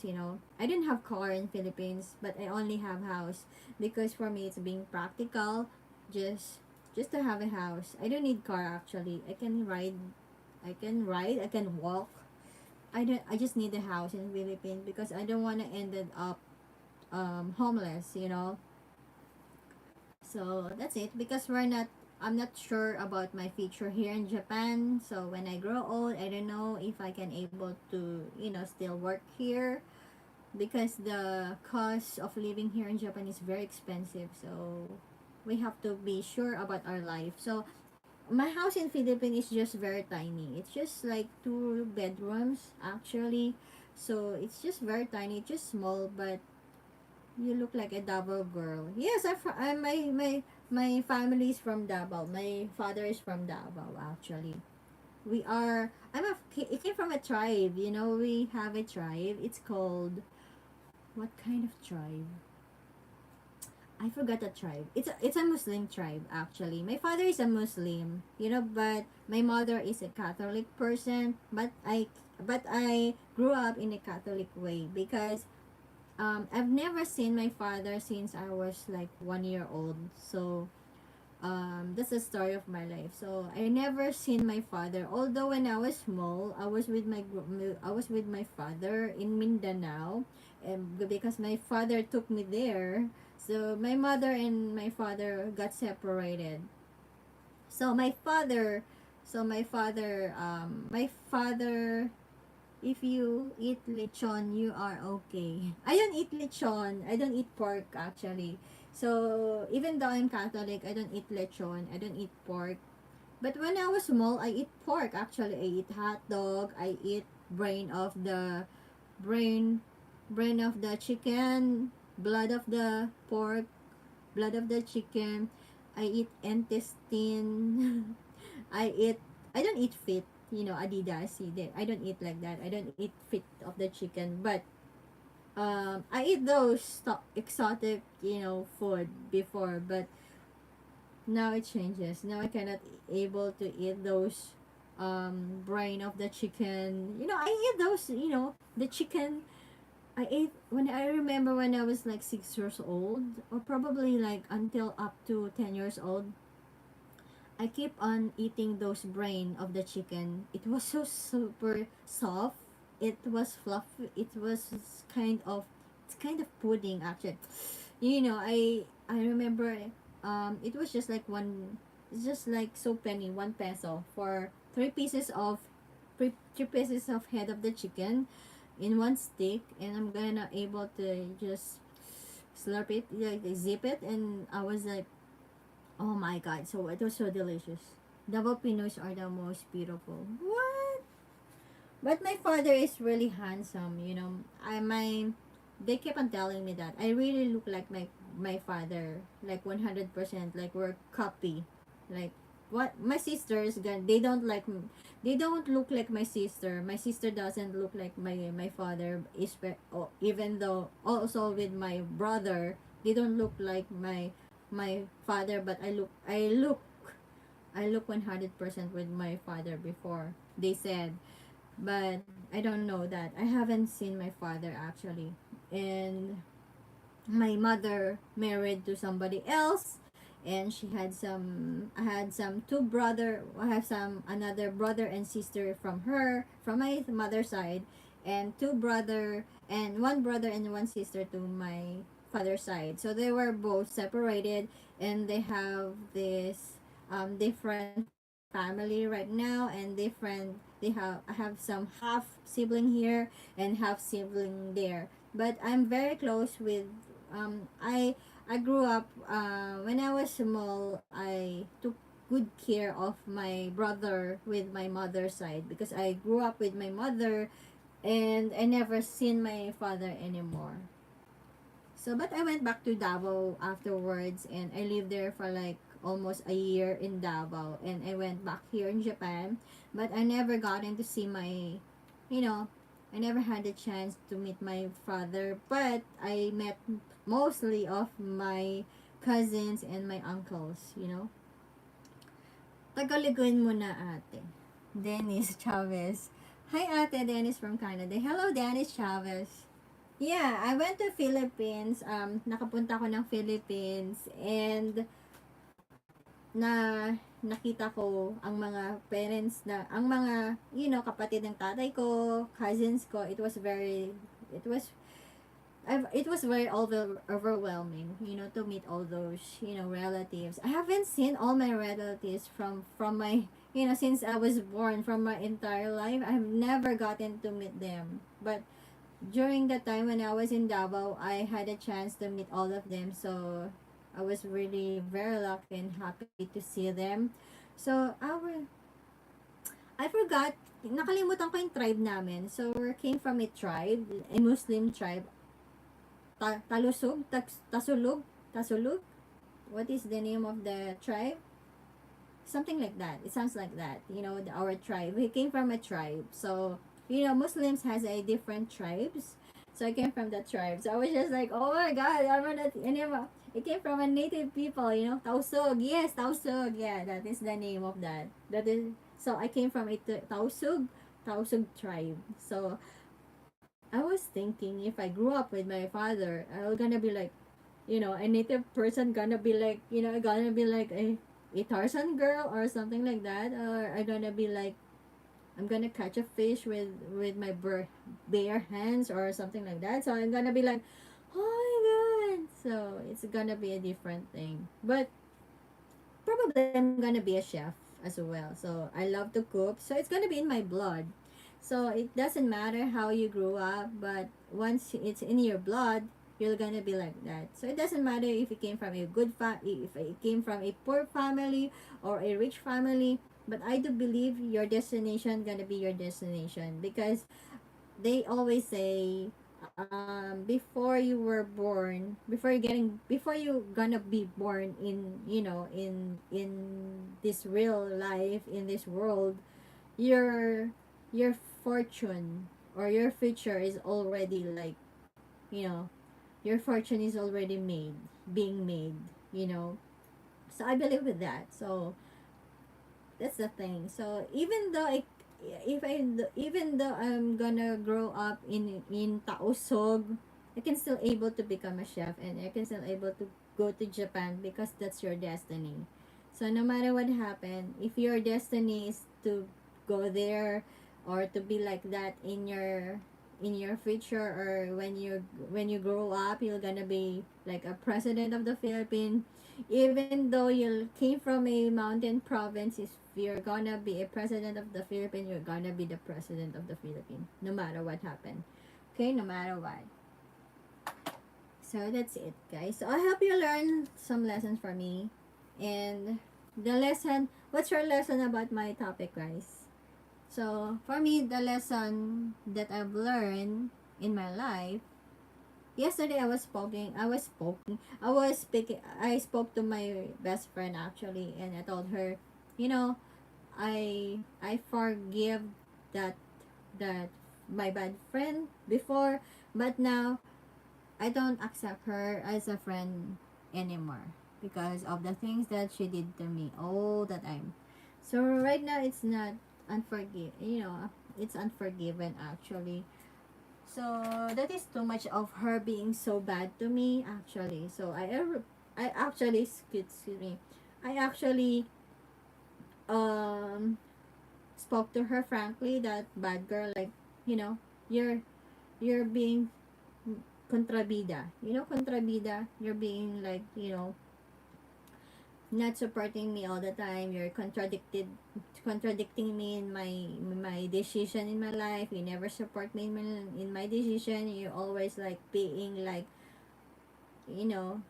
I didn't have car in Philippines, but I only have house because for me it's being practical, just just to have a house. I don't need car actually. I can walk. I just need a house in Philippines because I don't want to end up homeless. So that's it because I'm not sure about my future here in Japan. So when I grow old, I don't know if I can able to, still work here because the cost of living here in Japan is very expensive. So we have to be sure about our life. So my house in Philippines is just very tiny. It's just like two bedrooms actually. So it's just very tiny, just small, but you look like a Davao girl. Yes, my family is from Davao. My father is from Davao actually. We are it came from a tribe. We have a tribe. It's called what kind of tribe? I forgot the tribe. It's a Muslim tribe actually. My father is a Muslim, but my mother is a Catholic person. But I grew up in a Catholic way because I've never seen my father since I was like 1 year old. So that's the story of my life. So I never seen my father. Although when I was small, I was with my father in Mindanao, and because my father took me there. So my mother and my father got separated. So my father, if you eat lechon, you are okay. I don't eat lechon. I don't eat pork actually. So even though I'm Catholic, I don't eat lechon. I don't eat pork. But when I was small, I eat pork actually. I eat hot dog. I eat brain brain of the chicken, blood of the pork, blood of the chicken. I eat intestine. I eat I don't eat feet, Adidas. I don't eat like that. I don't eat feet of the chicken, but I eat those exotic, food before, but now it changes. Now I cannot able to eat those brain of the chicken. I eat those, the chicken I ate when I remember when I was like 6 years old, or probably like until up to 10 years old. I keep on eating those brain of the chicken. It was so super soft. It was fluffy. It's kind of pudding actually. I remember it was just like it's just like so penny, 1 peso for three pieces of head of the chicken in one stick, and I'm gonna able to just slurp it, like zip it, and I was like, oh my god, so it was so delicious. Davao Pinoys are the most beautiful. What? But my father is really handsome, they kept on telling me that I really look like my father, like 100%, like we're copy. Like what my sisters they don't like they don't look like my sister. My sister doesn't look like my father, even though also with my brother, they don't look like my father, but I look 100% with my father before they said. But I don't know that. I haven't seen my father actually. And my mother married to somebody else, and she had some, I had some two brother, I have some another brother and sister from her, from my mother's side, and two brother and one brother and one sister to my father's side. So they were both separated, and they have this different family right now, and different, they have, I have some half sibling here and half sibling there. But I'm very close with I grew up, when I was small, I took good care of my brother with my mother's side, because I grew up with my mother and I never seen my father anymore. So, but I went back to Davao afterwards, and I lived there for like almost a year in Davao, and I went back here in Japan, but I never gotten to see my, you know, I never had a chance to meet my father, but I met mostly of my cousins and my uncles. Tagaliguin mo na, ate. Dennis Chavez. Hi, ate. Dennis from Canada. Hello, Dennis Chavez. Yeah, I went to Philippines. Nakapunta ko ng Philippines, and na nakita ko ang mga parents na, ang mga, kapatid ng tatay ko, cousins ko. It was, it was very overwhelming, to meet all those, relatives. I haven't seen all my relatives from my, since I was born, from my entire life. I've never gotten to meet them. But during the time when I was in Davao, I had a chance to meet all of them. So I was really very lucky and happy to see them. So I forgot, nakalimutan ko yung tribe namin. So we came from a tribe, a Muslim tribe. Talusog, Tasulog, Tasulog. What is the name of the tribe? Something like that. It sounds like that. Our tribe. We came from a tribe. So, Muslims has a different tribes. So I came from that tribe. So I was just like, oh my God, I'm gonna, it came from a native people, Tausug. Yes, Tausug. Yeah, that is the name of that. That is, so I came from a Tausug tribe. So I was thinking, if I grew up with my father, I was gonna be like, a native person, gonna be like, gonna be like a Tarzan girl or something like that, or I'm gonna be like, I'm gonna catch a fish with my bare hands or something like that. So I'm gonna be like, oh my God. So it's gonna be a different thing. But probably I'm gonna be a chef as well. So I love to cook. So it's gonna be in my blood. So it doesn't matter how you grew up, but once it's in your blood, you're gonna be like that. So it doesn't matter if you came from a if it came from a poor family or a rich family. But I do believe your destination gonna be your destination, because they always say, before you were born, before you gonna be born in, in this real life, in this world, your your fortune or your future is already like, you know your fortune is already being made, you know so I believe with that. So that's the thing. So even though I'm gonna grow up in Tausog, I can still able to become a chef, and I can still able to go to Japan, because that's your destiny. So no matter what happened, if your destiny is to go there, or to be like that in your future, or when you grow up, you're gonna be like a president of the Philippines. Even though you came from a mountain province, if you're gonna be a president of the Philippines, you're gonna be the president of the Philippines, no matter what happened. Okay, no matter what. So that's it, guys. So I hope you learned some lessons from me. And the lesson, what's your lesson about my topic, guys? So for me, the lesson that I've learned in my life, yesterday I spoke to my best friend, actually, and I told her, you know, I forgive that that my bad friend before, but now I don't accept her as a friend anymore, because of the things that she did to me all the time. So right now it's not it's unforgiven, actually. So that is too much of her being so bad to me, actually. So I actually, excuse me, I actually um spoke to her frankly that bad girl, like, you know, you're you're being contrabida. You know, contrabida, you're being like, you know, not supporting me all the time. You're contradicting me in my decision in my life. You never support me in my decision. You always like being like, you know,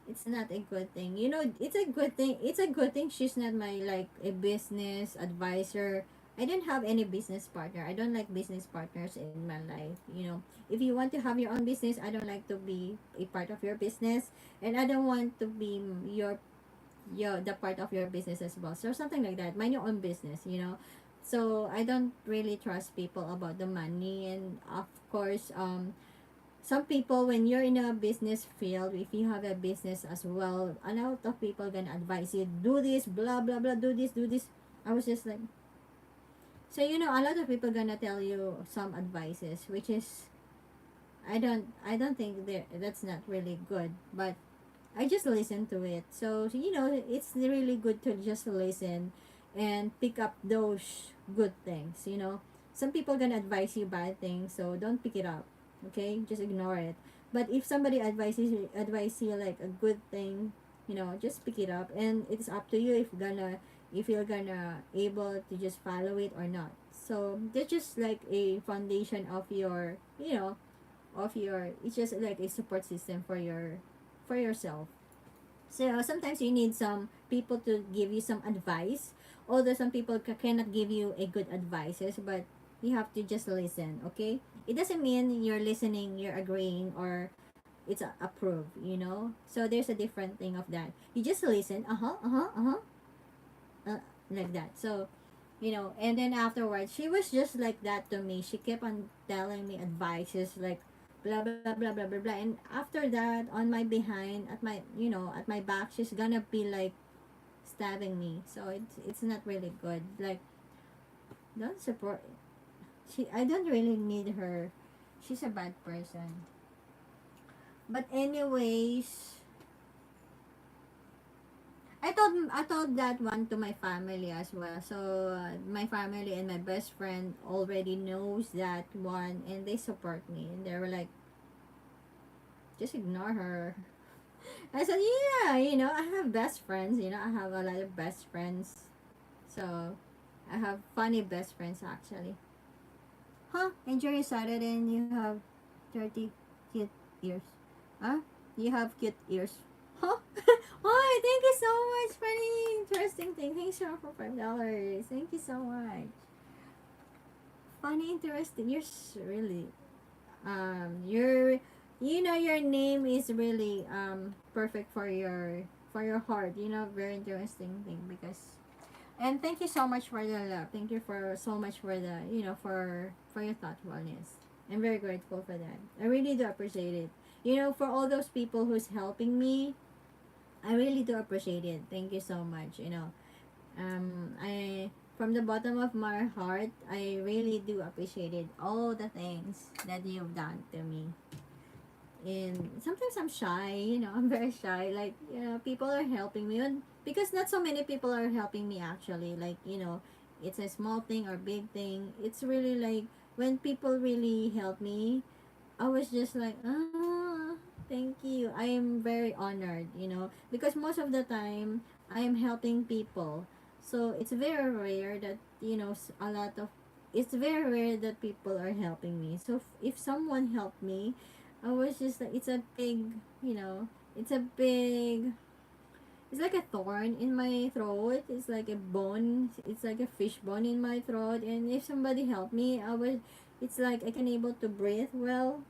it's not a good thing. You know, it's a good thing. It's a good thing she's not my like a business advisor. I don't have any business partner. I don't like business partners in my life. You know, if you want to have your own business, I don't like to be a part of your business, and I don't want to be your the part of your business as well. So something like that. Mind your own business. You know. So I don't really trust people about the money, and of course, some people, when you're in a business field, if you have a business as well, a lot of people gonna advise you, do this, blah blah blah, do this, do this. I was just like, so you know, a lot of people gonna tell you some advices, which is, I don't think that's not really good, but I just listen to it. So you know, it's really good to just listen and pick up those good things. You know, some people gonna advise you bad things, so don't pick it up. Okay, just ignore it. But if somebody advise you like a good thing, you know, just pick it up, and it's up to you if you're gonna able to just follow it or not. So that's just like a foundation of your, you know, of your, it's just like a support system for yourself. So sometimes you need some people to give you some advice. Although some people cannot give you a good advices, but you have to just listen, okay? It doesn't mean you're listening, you're agreeing, or it's approved, you know? So there's a different thing of that. You just listen, like that. So, you know, and then afterwards, she was just like that to me. She kept on telling me advices like blah blah blah blah blah blah. And after that, on my behind, at my, you know, at my back, she's gonna be like stabbing me. So it's not really good. Like, don't support. I don't really need her. She's a bad person. But anyways, I told that one to my family as well. So my family and my best friend already knows that one, and they support me. And they were like, just ignore her. I said, yeah, you know, I have best friends. You know, I have a lot of best friends. So I have funny best friends actually. Huh? Enjoy your Saturday and you have 30 cute ears. Huh? You have cute ears. Huh? Oh, thank you so much. Funny, interesting thing. Thanks Sean, for $5. Thank you so much. Funny, interesting. You're really you're, you know, your name is really perfect for your heart. You know, very interesting thing because, and thank you so much for the love. Thank you for so much for the, you know, for your thoughtfulness. I'm very grateful for that. I really do appreciate it. You know, for all those people who's helping me, I really do appreciate it. Thank you so much. You know, I, from the bottom of my heart, I really do appreciate it. All the things that you've done to me. And sometimes I'm shy. You know, I'm very shy. Like, you know, people are helping me, and because not so many people are helping me actually. Like, you know, it's a small thing or big thing. It's really like when people really help me, I was just like, thank you. I am very honored, you know, because most of the time I am helping people. So it's very rare that, you know, a lot of, it's very rare that people are helping me. So if someone helped me, I was just like, it's a big, you know, it's a big, it's like a thorn in my throat. It's like a bone. It's like a fish bone in my throat. And if somebody helped me, I was, it's like I can able to breathe well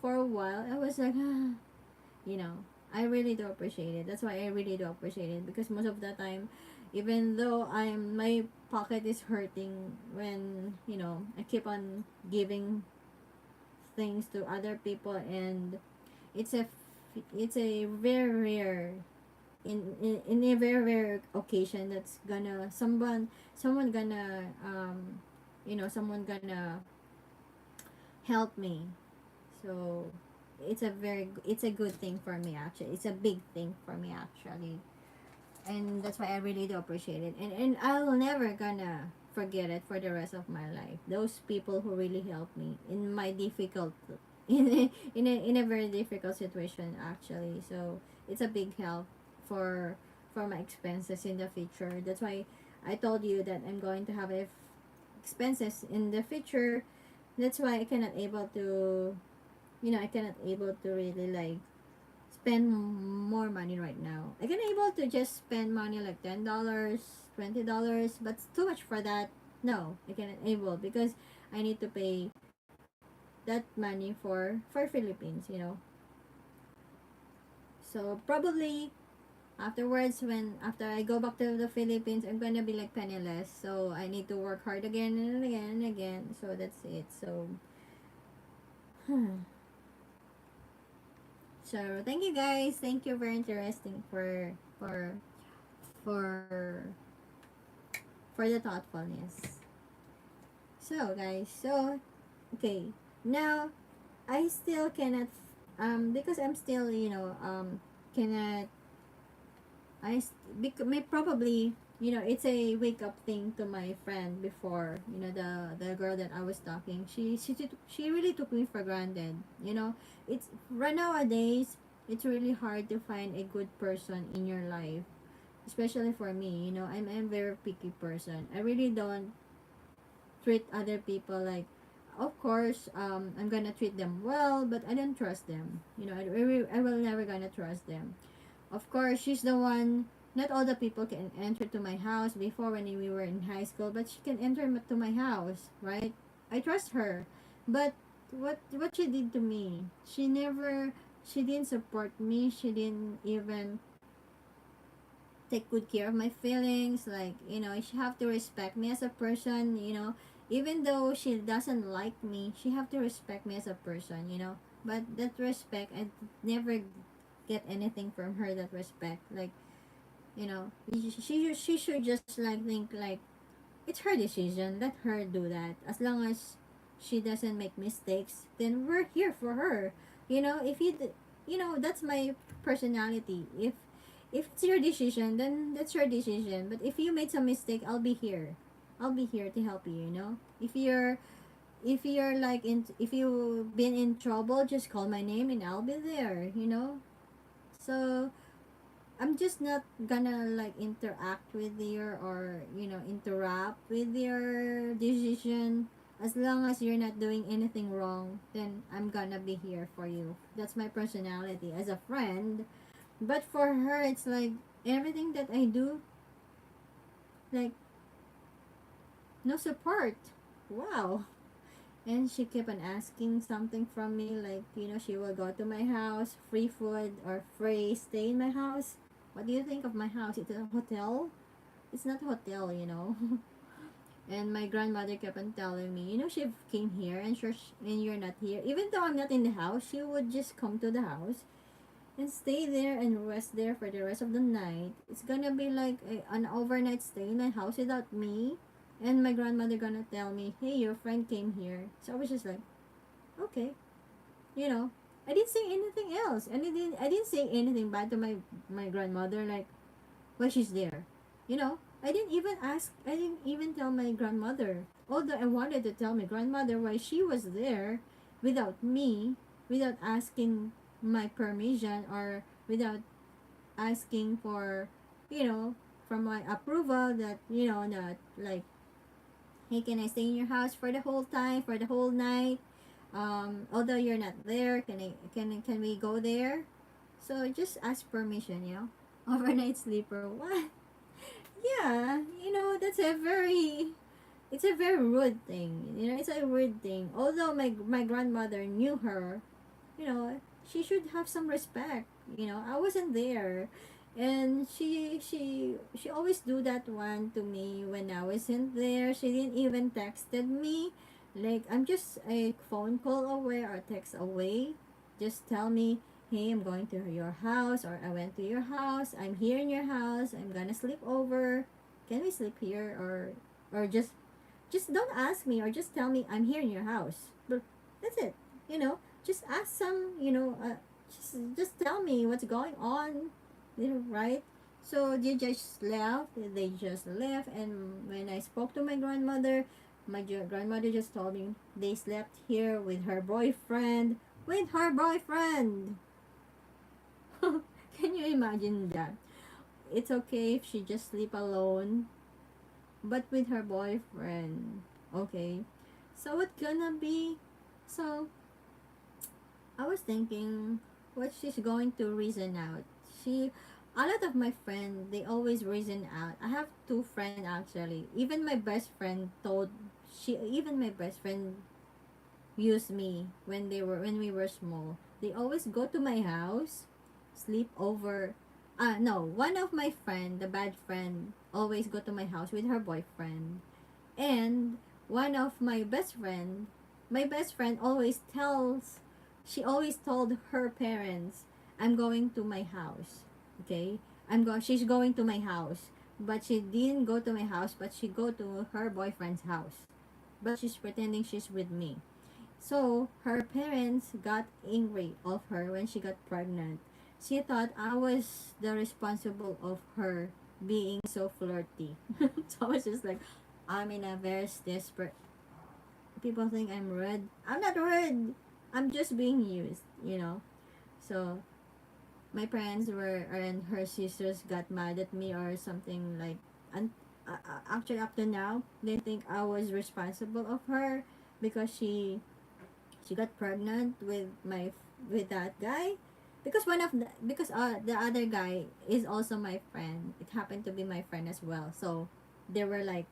for a while. I was like, you know, I really do appreciate it. That's why I really do appreciate it, because most of the time, even though I'm, my pocket is hurting when, you know, I keep on giving things to other people, and it's a it's a very rare, in a very rare occasion that's gonna someone gonna you know, someone gonna help me. So it's a good thing for me actually. It's a big thing for me actually, and that's why I really do appreciate it. And I'll never gonna forget it for the rest of my life. Those people who really helped me in my difficult in a very difficult situation actually. So it's a big help for for my expenses in the future. That's why I told you that I'm going to have expenses in the future. That's why I cannot able to, I cannot able to really like spend more money right now. I can able to just spend money like $10, $20, but it's too much for that. No, I cannot able because I need to pay that money for Philippines. So probably afterwards, when after I go back to the Philippines, I'm gonna be like penniless. So I need to work hard again and again and again. So that's it. So so thank you guys. Thank you, very interesting for for the thoughtfulness. So guys, so okay. Now I still cannot because I'm still, cannot may probably, it's a wake up thing to my friend before, the girl that I was talking. She really took me for granted. It's right nowadays. It's really hard to find a good person in your life, especially for me. I'm a very picky person. I really don't treat other people like, of course, I'm gonna treat them well, but I don't trust them. I will never gonna trust them. Of course, she's the one. Not all the people can enter to my house before when we were in high school, but she can enter to my house, right? I trust her, but what she did to me, she didn't support me. She didn't even take good care of my feelings. Like, she have to respect me as a person. Even though she doesn't like me, she have to respect me as a person. But that respect, I never get anything from her. That respect, like, she should just like think like it's her decision. Let her do that. As long as she doesn't make mistakes, then we're here for her. If that's my personality. If it's your decision, then that's your decision. But if you made some mistake, I'll be here. I'll be here to help you. If you're like if you've been in trouble, just call my name and I'll be there. So I'm just not gonna like interact with your, or interrupt with your decision. As long as you're not doing anything wrong, then I'm gonna be here for you. That's my personality as a friend. But for her, it's like everything that I do, like, no support. Wow. And she kept on asking something from me, like, she will go to my house, free food or free stay in my house. What do you think of my house? It's a hotel? It's not a hotel. And my grandmother kept on telling me, she came here and and you're not here. Even though I'm not in the house, she would just come to the house and stay there and rest there for the rest of the night. It's gonna be like an overnight stay in my house without me. And my grandmother gonna tell me, hey, your friend came here. So I was just like, okay. You know, I didn't say anything else. And I didn't say anything bad to my grandmother, like, why she's there. I didn't even tell my grandmother. Although I wanted to tell my grandmother why she was there without me, without asking my permission, or without asking for, for my approval, that, not like, hey, can I stay in your house for the whole time, for the whole night? Although you're not there, can we go there? So just ask permission, Overnight sleeper, what? Yeah, that's it's a very rude thing. It's a weird thing. Although my grandmother knew her, she should have some respect. I wasn't there. And she always do that one to me when I wasn't there. She didn't even texted me. Like, I'm just a phone call away or text away. Just tell me, hey, I'm going to your house, or I went to your house. I'm here in your house. I'm gonna sleep over. Can we sleep here? Or just don't ask me, or just tell me I'm here in your house. But that's it. just ask some, just tell me what's going on, right? So they just left, and when I spoke to my grandmother, grandmother just told me they slept here with her boyfriend. With her boyfriend! Can you imagine that? It's okay if she just sleep alone, but with her boyfriend. Okay. So what gonna be? So I was thinking what she's going to reason out. She A lot of my friends, they always reason out. I have two friends actually. Even my best friend used me when we were small. They always go to my house, sleep over. No, one of my friend, the bad friend, always go to my house with her boyfriend. And one of my best friend she always told her parents, I'm going to my house. Okay? She's going to my house. But she didn't go to my house, but she go to her boyfriend's house. But she's pretending she's with me. So her parents got angry of her when she got pregnant. She thought I was the responsible of her being so flirty. So I was just like, I'm in a very desperate. People think I'm rude. I'm not rude. I'm just being used. So my parents and her sisters got mad at me or something like. And actually, up to now, they think I was responsible of her because she got pregnant with that guy, because the other guy is also my friend. It happened to be my friend as well. So they were like,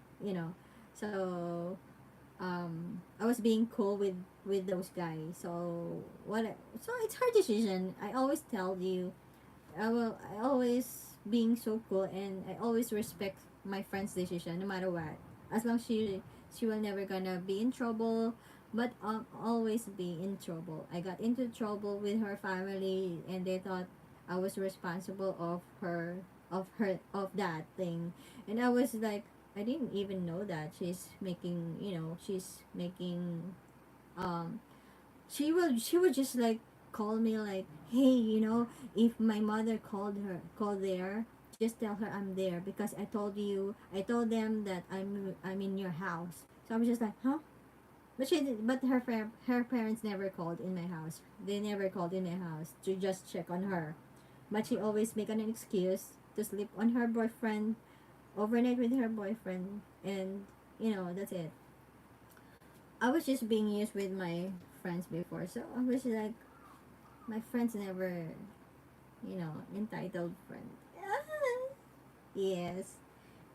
so I was being cool with those guys. So it's her decision. I always tell you, I always being so cool, and I always respect my friend's decision no matter what. As long she will never gonna be in trouble, but I'll always be in trouble. I got into trouble with her family, and they thought I was responsible of that thing. And I was like, I didn't even know that she's making um she would just like call me like, hey, if my mother called there, just tell her I'm there because I told them that I'm in your house. So I was just like, huh? But her parents never called in my house. They never called in my house to just check on her. But she always make an excuse to sleep on her boyfriend, overnight with her boyfriend, and that's it. I was just being used with my friends before, so I was like, my friends never, entitled friend. Yes.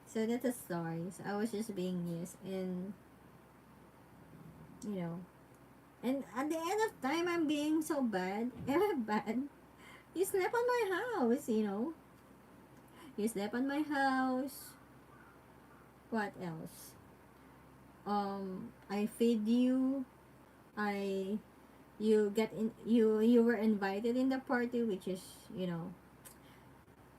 So that's a story. So I was just being used, and you know, and at the end of time, I'm being so bad. Am I bad? You slept on my house. You slept on my house. What else? I feed you. I you were invited in the party, which is,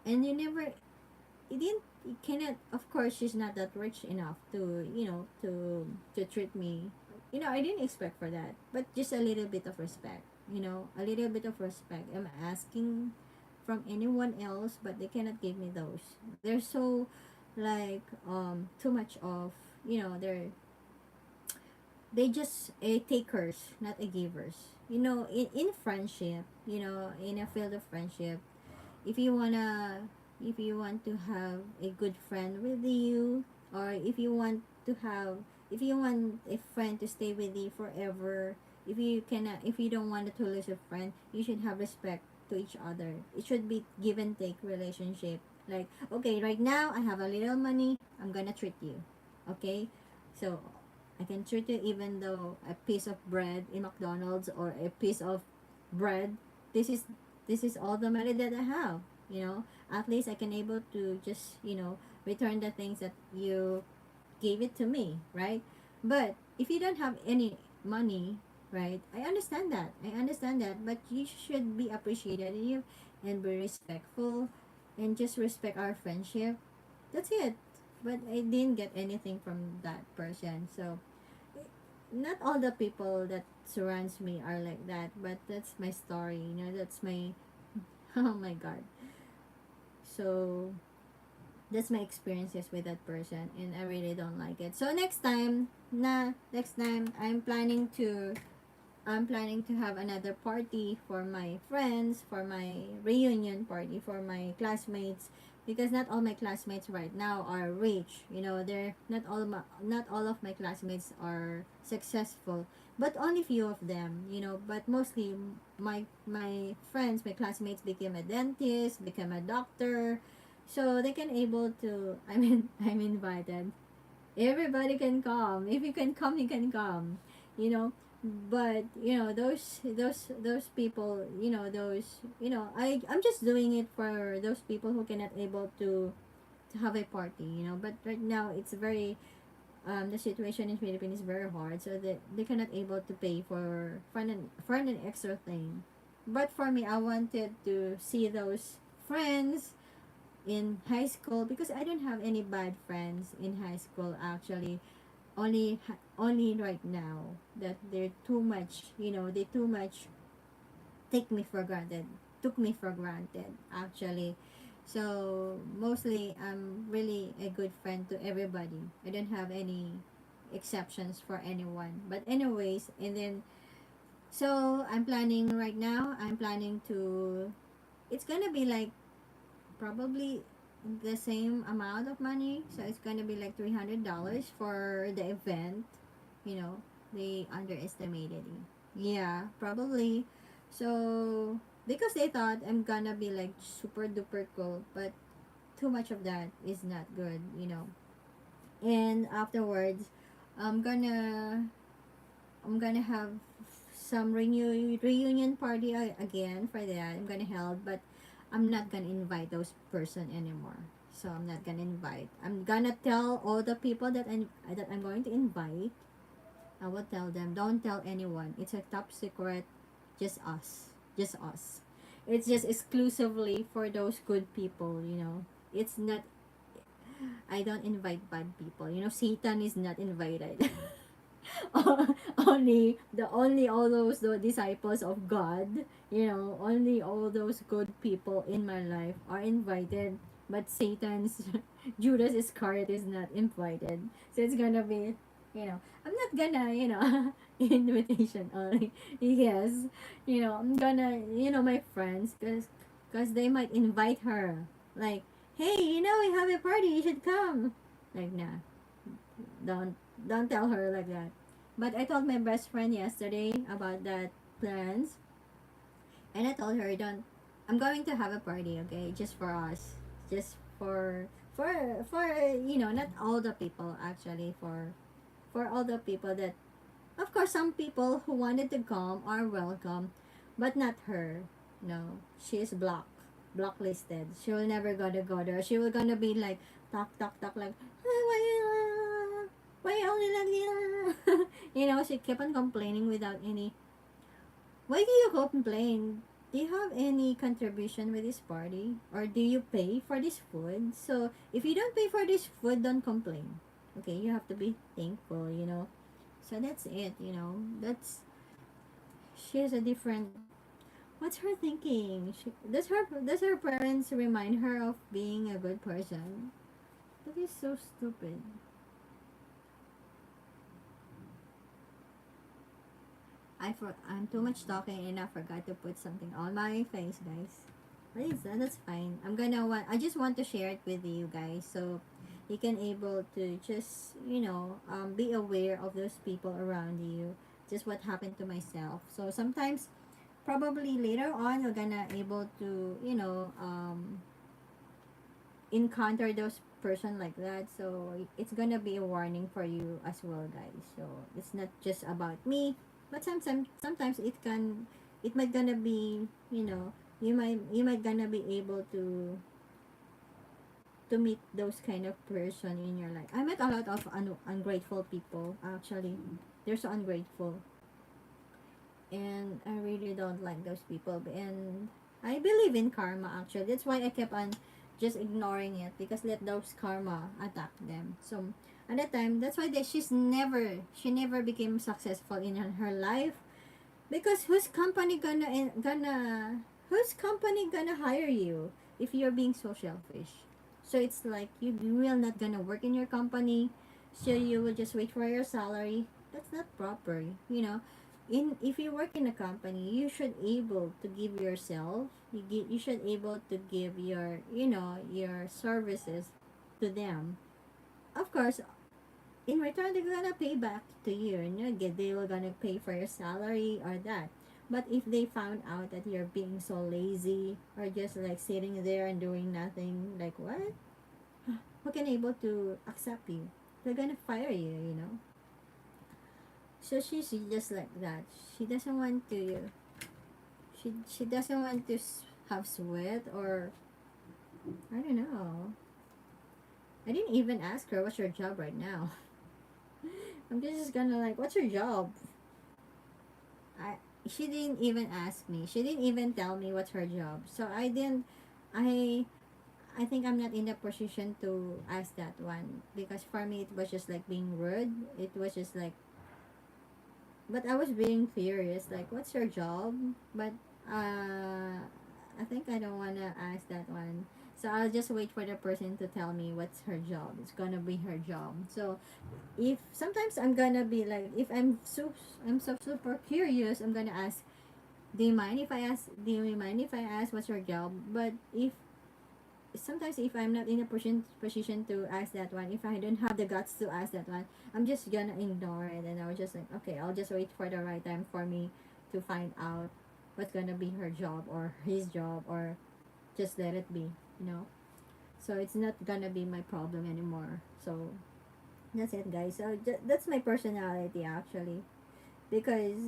and you cannot, of course she's not that rich enough to treat me. I didn't expect for that, but just a little bit of respect. A little bit of respect I'm asking from anyone else, but they cannot give me those. They're so like too much of, they just a takers, not a givers. In friendship, in a field of friendship, if you wanna if you want to have a good friend with you, or if you want a friend to stay with you forever, if you don't want to lose a friend, you should have respect to each other. It should be give and take relationship. Like, okay, right now I have a little money, I'm gonna treat you. Okay? So I can treat you even though a piece of bread in McDonald's, or a piece of bread, this is all the money that I have. At least I can able to just return the things that you gave it to me, right? But if you don't have any money, right? I understand that, but you should be appreciative and be respectful, and just respect our friendship. That's it. But I didn't get anything from that person. So not all the people that surrounds me are like that, but that's my story, you know, that's my oh my god. So that's my experiences with that person, and I really don't like it. So next time I'm planning to have another party for my friends, for my reunion party for my classmates, because not all my classmates right now are rich. You know, they're not all of my classmates are successful, but only few of them. You know, but mostly my friends, my classmates became a dentist, became a doctor, so they can able to. I mean, I'm invited. Everybody can come. If you can come, you can come. You know, but you know those people. You know those. You know, I'm just doing it for those people who cannot able to have a party. You know, but right now it's very the situation in Philippines is very hard, so that they cannot able to pay for an extra thing. But for me, I wanted to see those friends in high school, because I don't have any bad friends in high school actually. Only right now that they're too much, you know, they too much take me for granted took me for granted actually. So mostly I'm really a good friend to everybody. I don't have any exceptions for anyone. But anyways, and then so I'm planning to, it's gonna be like probably the same amount of money. So it's gonna be like $300 for the event. You know, they underestimated it. Yeah, probably. So because they thought I'm gonna be like super duper cool, but too much of that is not good. You know. And afterwards, I'm gonna I'm gonna have some reunion party again for that. I'm gonna help, but I'm not gonna invite those person anymore. So I'm not gonna invite. I'm gonna tell all the people that I'm going to invite. I will tell them, don't tell anyone. It's a top secret. Just us. Just us. It's just exclusively for those good people. You know. It's not. I don't invite bad people. You know, Satan is not invited. Only all those the disciples of God, you know, only all those good people in my life are invited, but Satan's Judas Iscariot is not invited. So it's gonna be, you know, I'm not gonna, you know, invitation only. Yes, you know, I'm gonna, you know, my friends, cause they might invite her, like, hey, you know, we have a party, you should come. Like, nah, don't don't tell her like that. But I told my best friend yesterday about that plans, and I told her, don't, I'm going to have a party, okay, just for us, just for you know, not all the people actually, for all the people that, of course, some people who wanted to come are welcome, but not her. No, she is blacklisted. She will never gonna go there. She will gonna be like talk like, "Ah, why you only like you know, she kept on complaining without any. Why do you complain? Do you have any contribution with this party, or do you pay for this food? So if you don't pay for this food, don't complain. Okay, you have to be thankful. You know. So that's it. You know, she has a different. What's her thinking? Does her parents remind her of being a good person? That is so stupid. I'm too much talking and I forgot to put something on my face, guys. Please, that's fine. I just want to share it with you guys, so you can able to just, you know, be aware of those people around you. Just what happened to myself. So sometimes, probably later on, you're gonna able to, you know, encounter those person like that. So it's gonna be a warning for you as well, guys. So it's not just about me, but sometimes it might gonna be, you know, you might gonna be able to meet those kind of person in your life. I met a lot of ungrateful people actually. They're so ungrateful, and I really don't like those people. And I believe in karma actually. That's why I kept on just ignoring it, because let those karma attack them. So At that time, that's why she never became successful in her life, because whose company gonna hire you if you're being so selfish? So it's like you will not gonna work in your company, so you will just wait for your salary. That's not proper, you know. In If you work in a company, you should able to give yourself. You should able to give your, your services to them. Of course, in return they're gonna pay back to you, and they were gonna pay for your salary or that. But if they found out that you're being so lazy, or just like sitting there and doing nothing, like what, who can able to accept you? They're gonna fire you. So she's just like that. She doesn't want to she doesn't want to have sweat, or I don't know. I didn't even ask her what's your job right now. I'm just gonna like, what's your job? I She didn't even ask me. She didn't even tell me what's her job. So I I think I'm not in the position to ask that one, because for me it was just like being rude. It was just like, but I was being curious like, what's your job? But uh I think I don't want to ask that one. So I'll just wait for the person to tell me what's her job. It's gonna be her job. So if sometimes I'm gonna be like, if I'm so super curious, I'm gonna ask, do you mind if I ask what's your job? But if sometimes, if I'm not in a position to ask that one, if I don't have the guts to ask that one, I'm just gonna ignore it, and I'll just like, okay, I'll just wait for the right time for me to find out what's gonna be her job or his job, or just let it be, you know. So it's not gonna be my problem anymore. So that's it, guys. So that's my personality, actually, because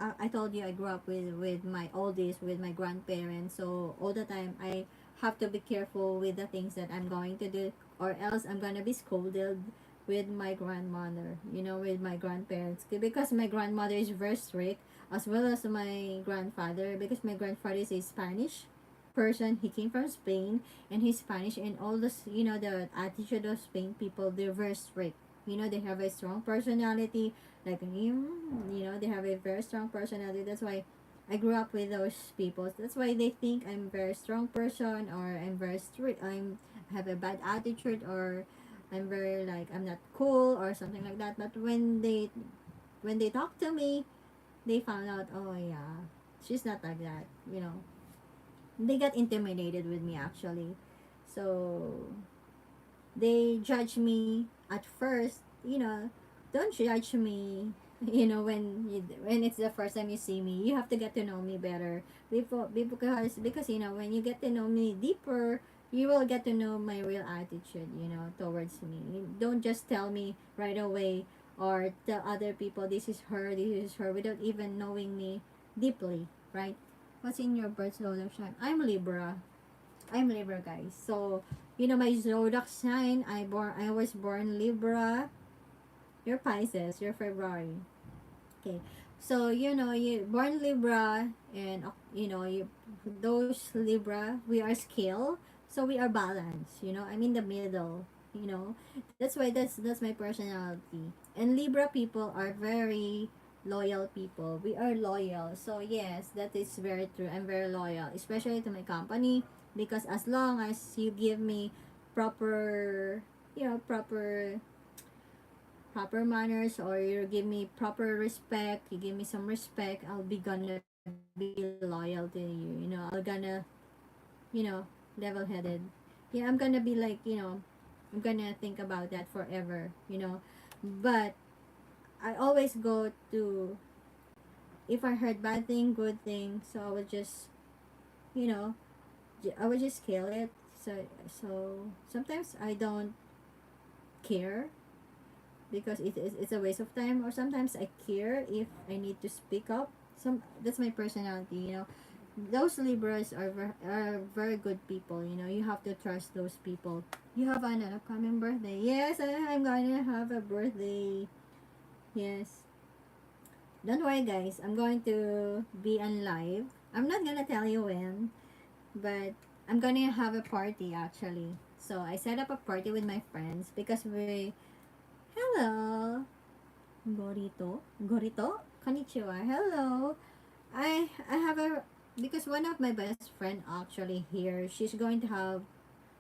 I told you I grew up with my oldies, with my grandparents. So all the time I have to be careful with the things that I'm going to do, or else I'm gonna be scolded with my grandmother. With my grandparents, because my grandmother is very strict, as well as my grandfather, because my grandfather is a Spanish person. He came from Spain, and he's Spanish, and all this, the attitude of Spain people, they're very strict. They have a strong personality, like him. They have a very strong personality. That's why I grew up with those people. That's why they think I'm a very strong person, or I'm very strict. Have a bad attitude, or I'm very like, I'm not cool or something like that. But when they talk to me, they found out, oh yeah, she's not like that. They got intimidated with me, actually. So they judge me at first. Don't judge me. When it's the first time you see me, you have to get to know me better. Because when you get to know me deeper, you will get to know my real attitude, towards me. You don't just tell me right away, or tell other people, this is her, without even knowing me deeply, right? What's in your birth zodiac sign? I'm Libra, guys. So, my zodiac sign, I was born Libra. You're Pisces, you're February. Okay. So, you born Libra, and those Libra, we are scale. So we are balanced, I'm in the middle. That's my personality. And Libra people are very loyal people. We are loyal. So yes, that is very true. I'm very loyal, especially to my company, because as long as you give me proper, proper manners, or you give me proper respect, you give me some respect, I'll be gonna be loyal to you. I'll gonna, you know level-headed. Yeah, I'm gonna be like, I'm gonna think about that forever. But I always go to, if I heard bad thing, good thing, so I would just, you know I would just kill it. So sometimes I don't care, because it's a waste of time, or sometimes I care if I need to speak up. That's my personality. Those Libras are very good people. You have to trust those people. You have an upcoming birthday. Yes, I'm gonna have a birthday. Yes. Don't worry, guys. I'm going to be on live. I'm not gonna tell you when, but I'm gonna have a party, actually. So I set up a party with my friends, because Hello. Gorito. Gorito? Konnichiwa. Hello. I have a because one of my best friend actually here. She's going to have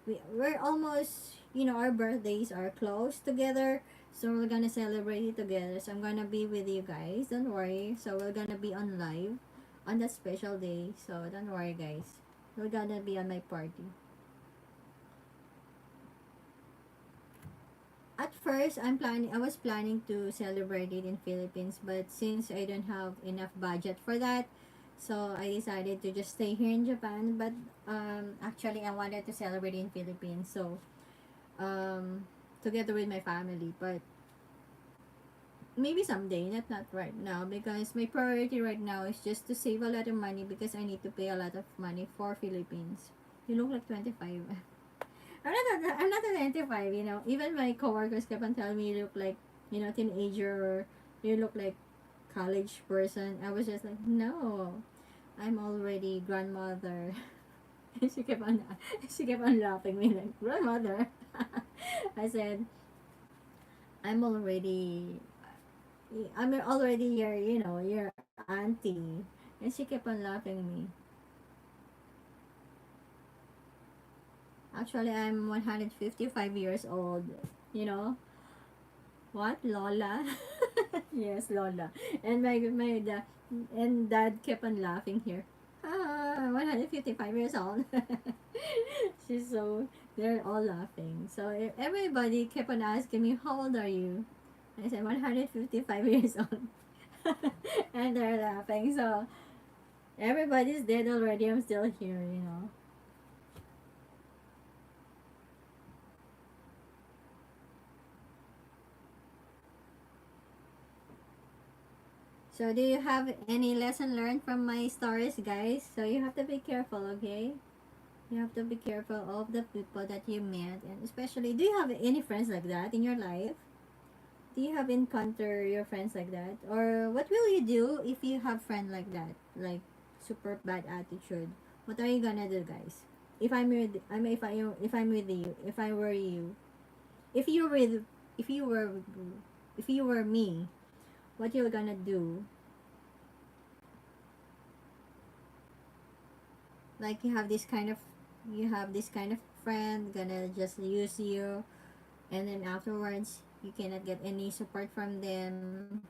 we're almost, our birthdays are close together, so we're gonna celebrate it together. So I'm gonna be with you guys, don't worry. So we're gonna be on live on that special day, so don't worry guys, we're gonna be on my party. At first I was planning to celebrate it in Philippines, but since I don't have enough budget for that, so I decided to just stay here in Japan. But actually I wanted to celebrate in Philippines, so um, together with my family. But maybe someday, not right now, because my priority right now is just to save a lot of money because I need to pay a lot of money for Philippines. You look like 25. I'm not a 25. Even my coworkers kept on telling me you look like, teenager, or you look like college person. I was just like, no, I'm already grandmother. And she kept on laughing me like, grandmother. I said, I'm already your auntie. And she kept on laughing me. Actually, I'm 155 years old. You know? What? Lola? Yes, Lola. And and dad kept on laughing here. 155 years old. She's so, they're all laughing. So everybody kept on asking me, how old are you? I said, 155 years old. And they're laughing. So everybody's dead already. I'm still here. So do you have any lesson learned from my stories, guys? So you have to be careful, okay? You have to be careful of the people that you met, and especially, do you have any friends like that in your life? Do you have encounter your friends like that, or what will you do if you have friend like that, like super bad attitude? What are you gonna do, guys? If I'm with, I mean, if I'm with you, if I were you, if you were, if you were, if you were me, what you gonna do? Like you have this kind of friend gonna just use you, and then afterwards you cannot get any support from them.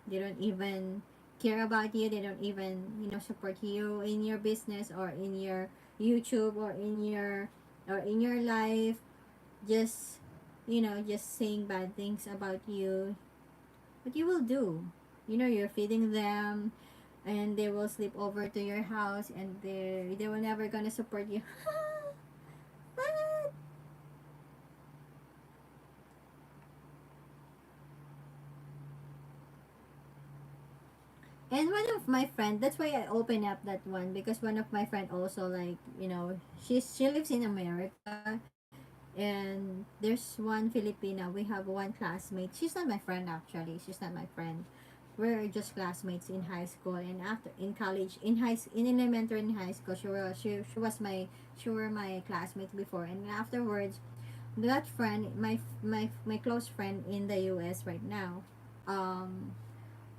They don't even care about you. They don't even support you in your business or in your YouTube or in your life. Just just saying bad things about you. What you will do? You're feeding them, and they will sleep over to your house, and they will never gonna support you. What? And one of my friend, that's why I open up that one, because one of my friend also, like, she lives in America, and there's one Filipina. We have one classmate. She's not my friend actually. She's not my friend. We're just classmates in high school, and after in college, in elementary and high school, she were my classmates before, and afterwards, that friend, my close friend in the US right now, um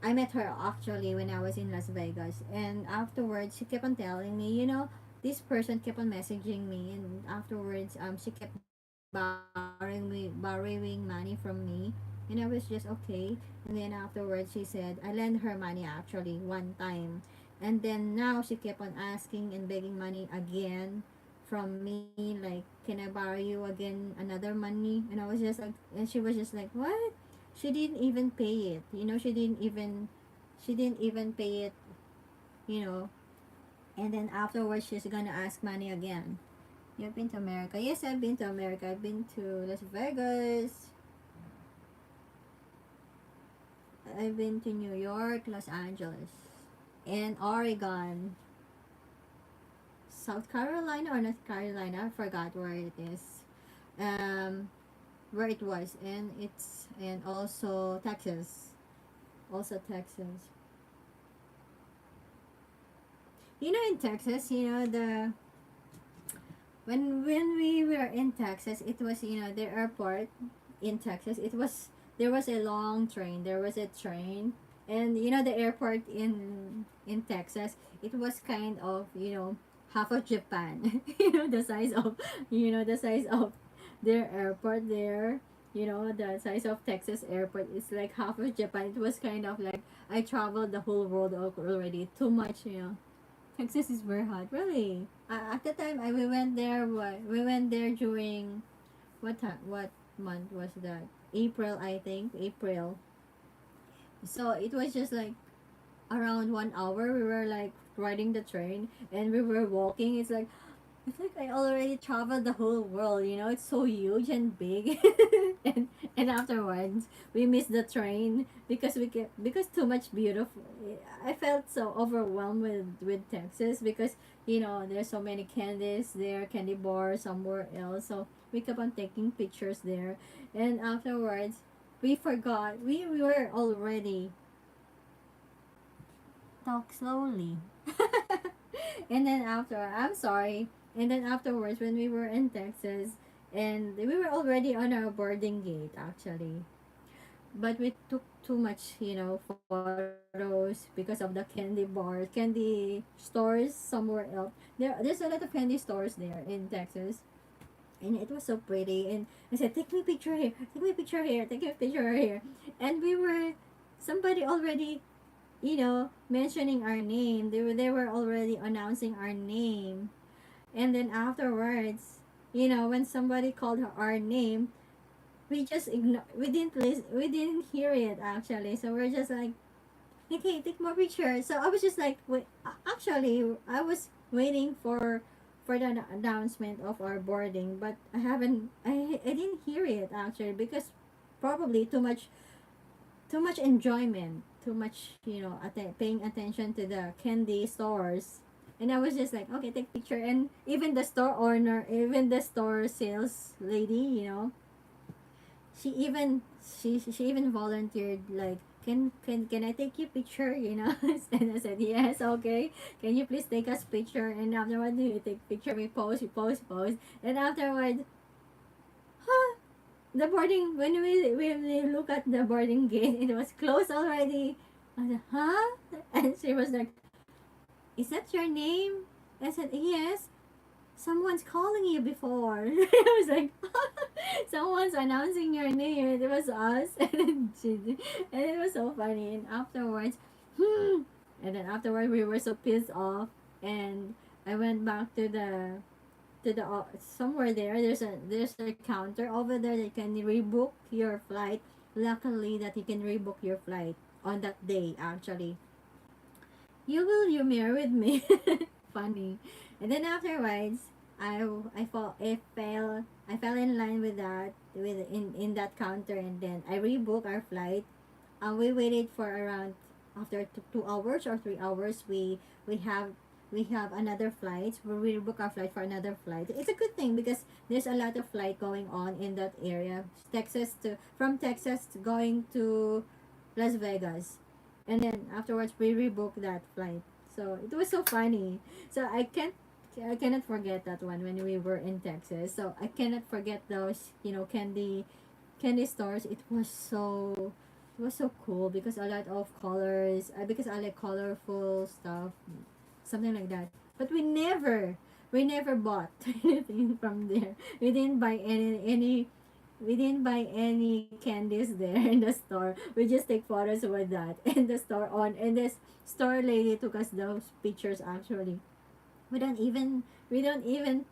I met her actually when I was in Las Vegas, and afterwards she kept on telling me, this person kept on messaging me, and afterwards she kept borrowing money from me, and I was just okay. And then afterwards she said I lent her money actually one time, and then now she kept on asking and begging money again from me, like, can I borrow you again another money? And I was just like, and she was just like, what? She didn't even pay it, she didn't even pay it, you know and then afterwards she's gonna ask money again. You've been to America? Yes, I've been to America. I've been to Las Vegas. I've been to New York, Los Angeles, and Oregon. South Carolina or North Carolina, I forgot where it is. um where it was, and also Texas. Also Texas. In Texas, the when we were in Texas, it was, the airport in Texas. It was there was a long train. There was a train, and you know the airport in Texas. It was kind of, you know, half of Japan. You know the size of, you know, the size of their airport there. You know the size of Texas airport. It's like half of Japan. It was kind of like I traveled the whole world already. Too much, you know. Texas is very hot, really. At the time, we went there. We went there during what time? What month was that? April, I think. April. So it was just like around 1 hour. We were like riding the train and we were walking. It's like I already traveled the whole world, you know, it's so huge and big. And afterwards we missed the train because because too much beautiful. I felt so overwhelmed with Texas because, you know, there's so many candies there, candy bars somewhere else. So we kept on taking pictures there. And afterwards we forgot we were already talk slowly. And then after, I'm sorry. And then afterwards, when we were in Texas, and we were already on our boarding gate actually, but we took too much, you know, photos because of the candy bars, candy stores somewhere else. There's a lot of candy stores there in Texas, and it was so pretty. And I said, "Take me a picture here. Take me a picture here. Take me a picture here." And we were somebody already, you know, mentioning our name. They were already announcing our name. And then afterwards, you know, when somebody called our name, we just ignore. We didn't listen. We didn't hear it actually. So we're just like, okay, take more pictures. So I was just like, wait. Actually, I was waiting for the announcement of our boarding, but I haven't. I didn't hear it actually because probably too much enjoyment, too much, you know, paying attention to the candy stores. And I was just like, okay, take picture. And even the store owner, even the store sales lady, you know, she even she even volunteered like, can I take you picture, you know? And I said, yes, okay. Can you please take us picture? And afterward, you take picture, we post. And afterward, huh, the boarding, when we look at the boarding gate, it was closed already. I said, huh? And she was like, is that your name? I said, yes. Someone's calling you before. I was like, someone's announcing your name. It was us. And it was so funny. And afterwards, and then afterwards we were so pissed off. And I went back to the somewhere there. There's a counter over there that can rebook your flight. Luckily that you can rebook your flight on that day actually. You marry with me? Funny. And then afterwards, I fell in line with that in that counter, and then I rebooked our flight. We waited for around after 2 hours or 3 hours. We have another flight. We book our flight for another flight. It's a good thing because there's a lot of flight going on in that area. From Texas to going to Las Vegas. And then afterwards we rebooked that flight. So it was so funny. So I cannot forget that one when we were in Texas. So I cannot forget those, you know, candy stores. It was so cool because a lot of colors, because I like colorful stuff, something like that. But we never bought anything from there. We didn't buy we didn't buy any candies there in the store. We just take photos with that. And this store lady took us those pictures actually. We don't even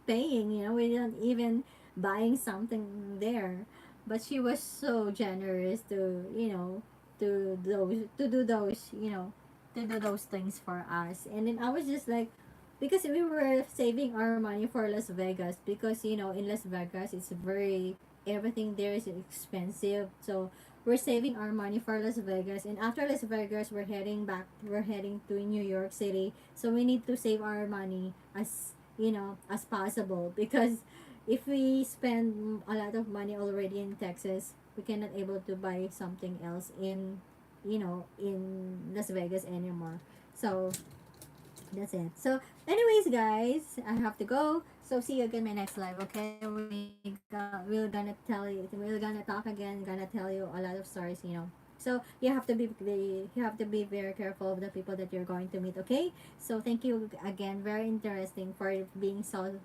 paying, you know, we don't even buying something there. But she was so generous to, you know, to do those, you know, to do those things for us. And then I was just like, because we were saving our money for Las Vegas, because you know in Las Vegas it's very, everything there is expensive. So we're saving our money for Las Vegas, and after Las Vegas we're heading to New York City. So we need to save our money as, you know, as possible, because if we spend a lot of money already in Texas, we cannot able to buy something else in, you know, in Las Vegas anymore. So That's it. So, anyways, guys, I have to go. So, see you again my next live. Okay, we're gonna tell you. We're gonna talk again. Gonna tell you a lot of stories. So you have to be very careful of the people that you're going to meet. Okay. So thank you again. Very interesting for being so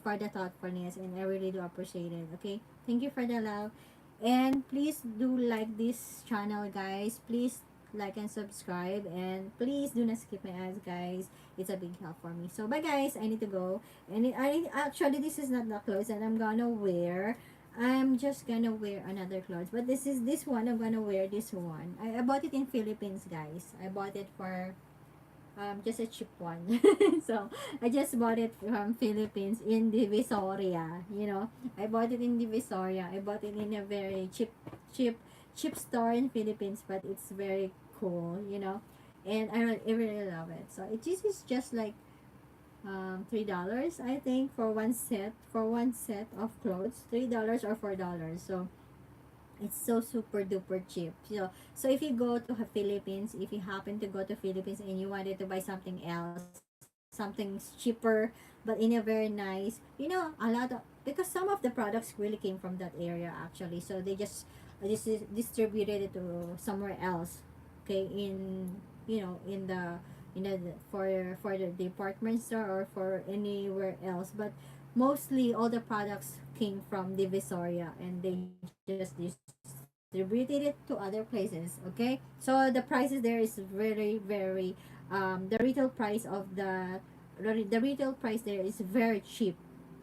for the thoughtfulness, and I really do appreciate it. Okay. Thank you for the love, and please do like this channel, guys. Please like and subscribe, and please do not skip my ads, guys. It's a big help for me. So bye, guys. I need to go. And I actually, this is not the clothes that I'm gonna wear. I'm just gonna wear another clothes, but this one. I'm gonna wear this one. I bought it in Philippines, guys. I bought it for just a cheap one. So I just bought it from Philippines in Divisoria. I bought it in Divisoria. I bought it in a very cheap cheap store in Philippines, but it's very cool. And I really love it. So this is just like $3, I think, for one set of clothes. $3 or $4. So it's so super duper cheap. So if you go to the Philippines, if you happen to go to Philippines and you wanted to buy something else, something cheaper, but in a very nice, a lot of, because some of the products really came from that area actually. So they just distributed it to somewhere else. Okay, in the for the department store or for anywhere else, but mostly all the products came from Divisoria, and they just distributed it to other places. Okay, so the prices there is very very the retail price of the retail price there is very cheap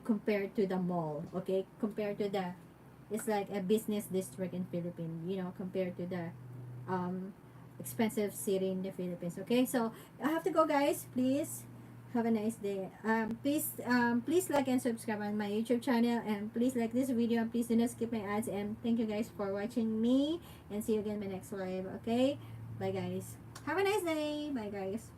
compared to the mall. Okay, compared to the, it's like a business district in Philippines, compared to the um expensive city in the Philippines. Okay, so I have to go, guys. Please have a nice day. Please like and subscribe on my YouTube channel, and please like this video, and please do not skip my ads. And thank you guys for watching me, and see you again in my next live. Okay, bye, guys. Have a nice day. Bye, guys.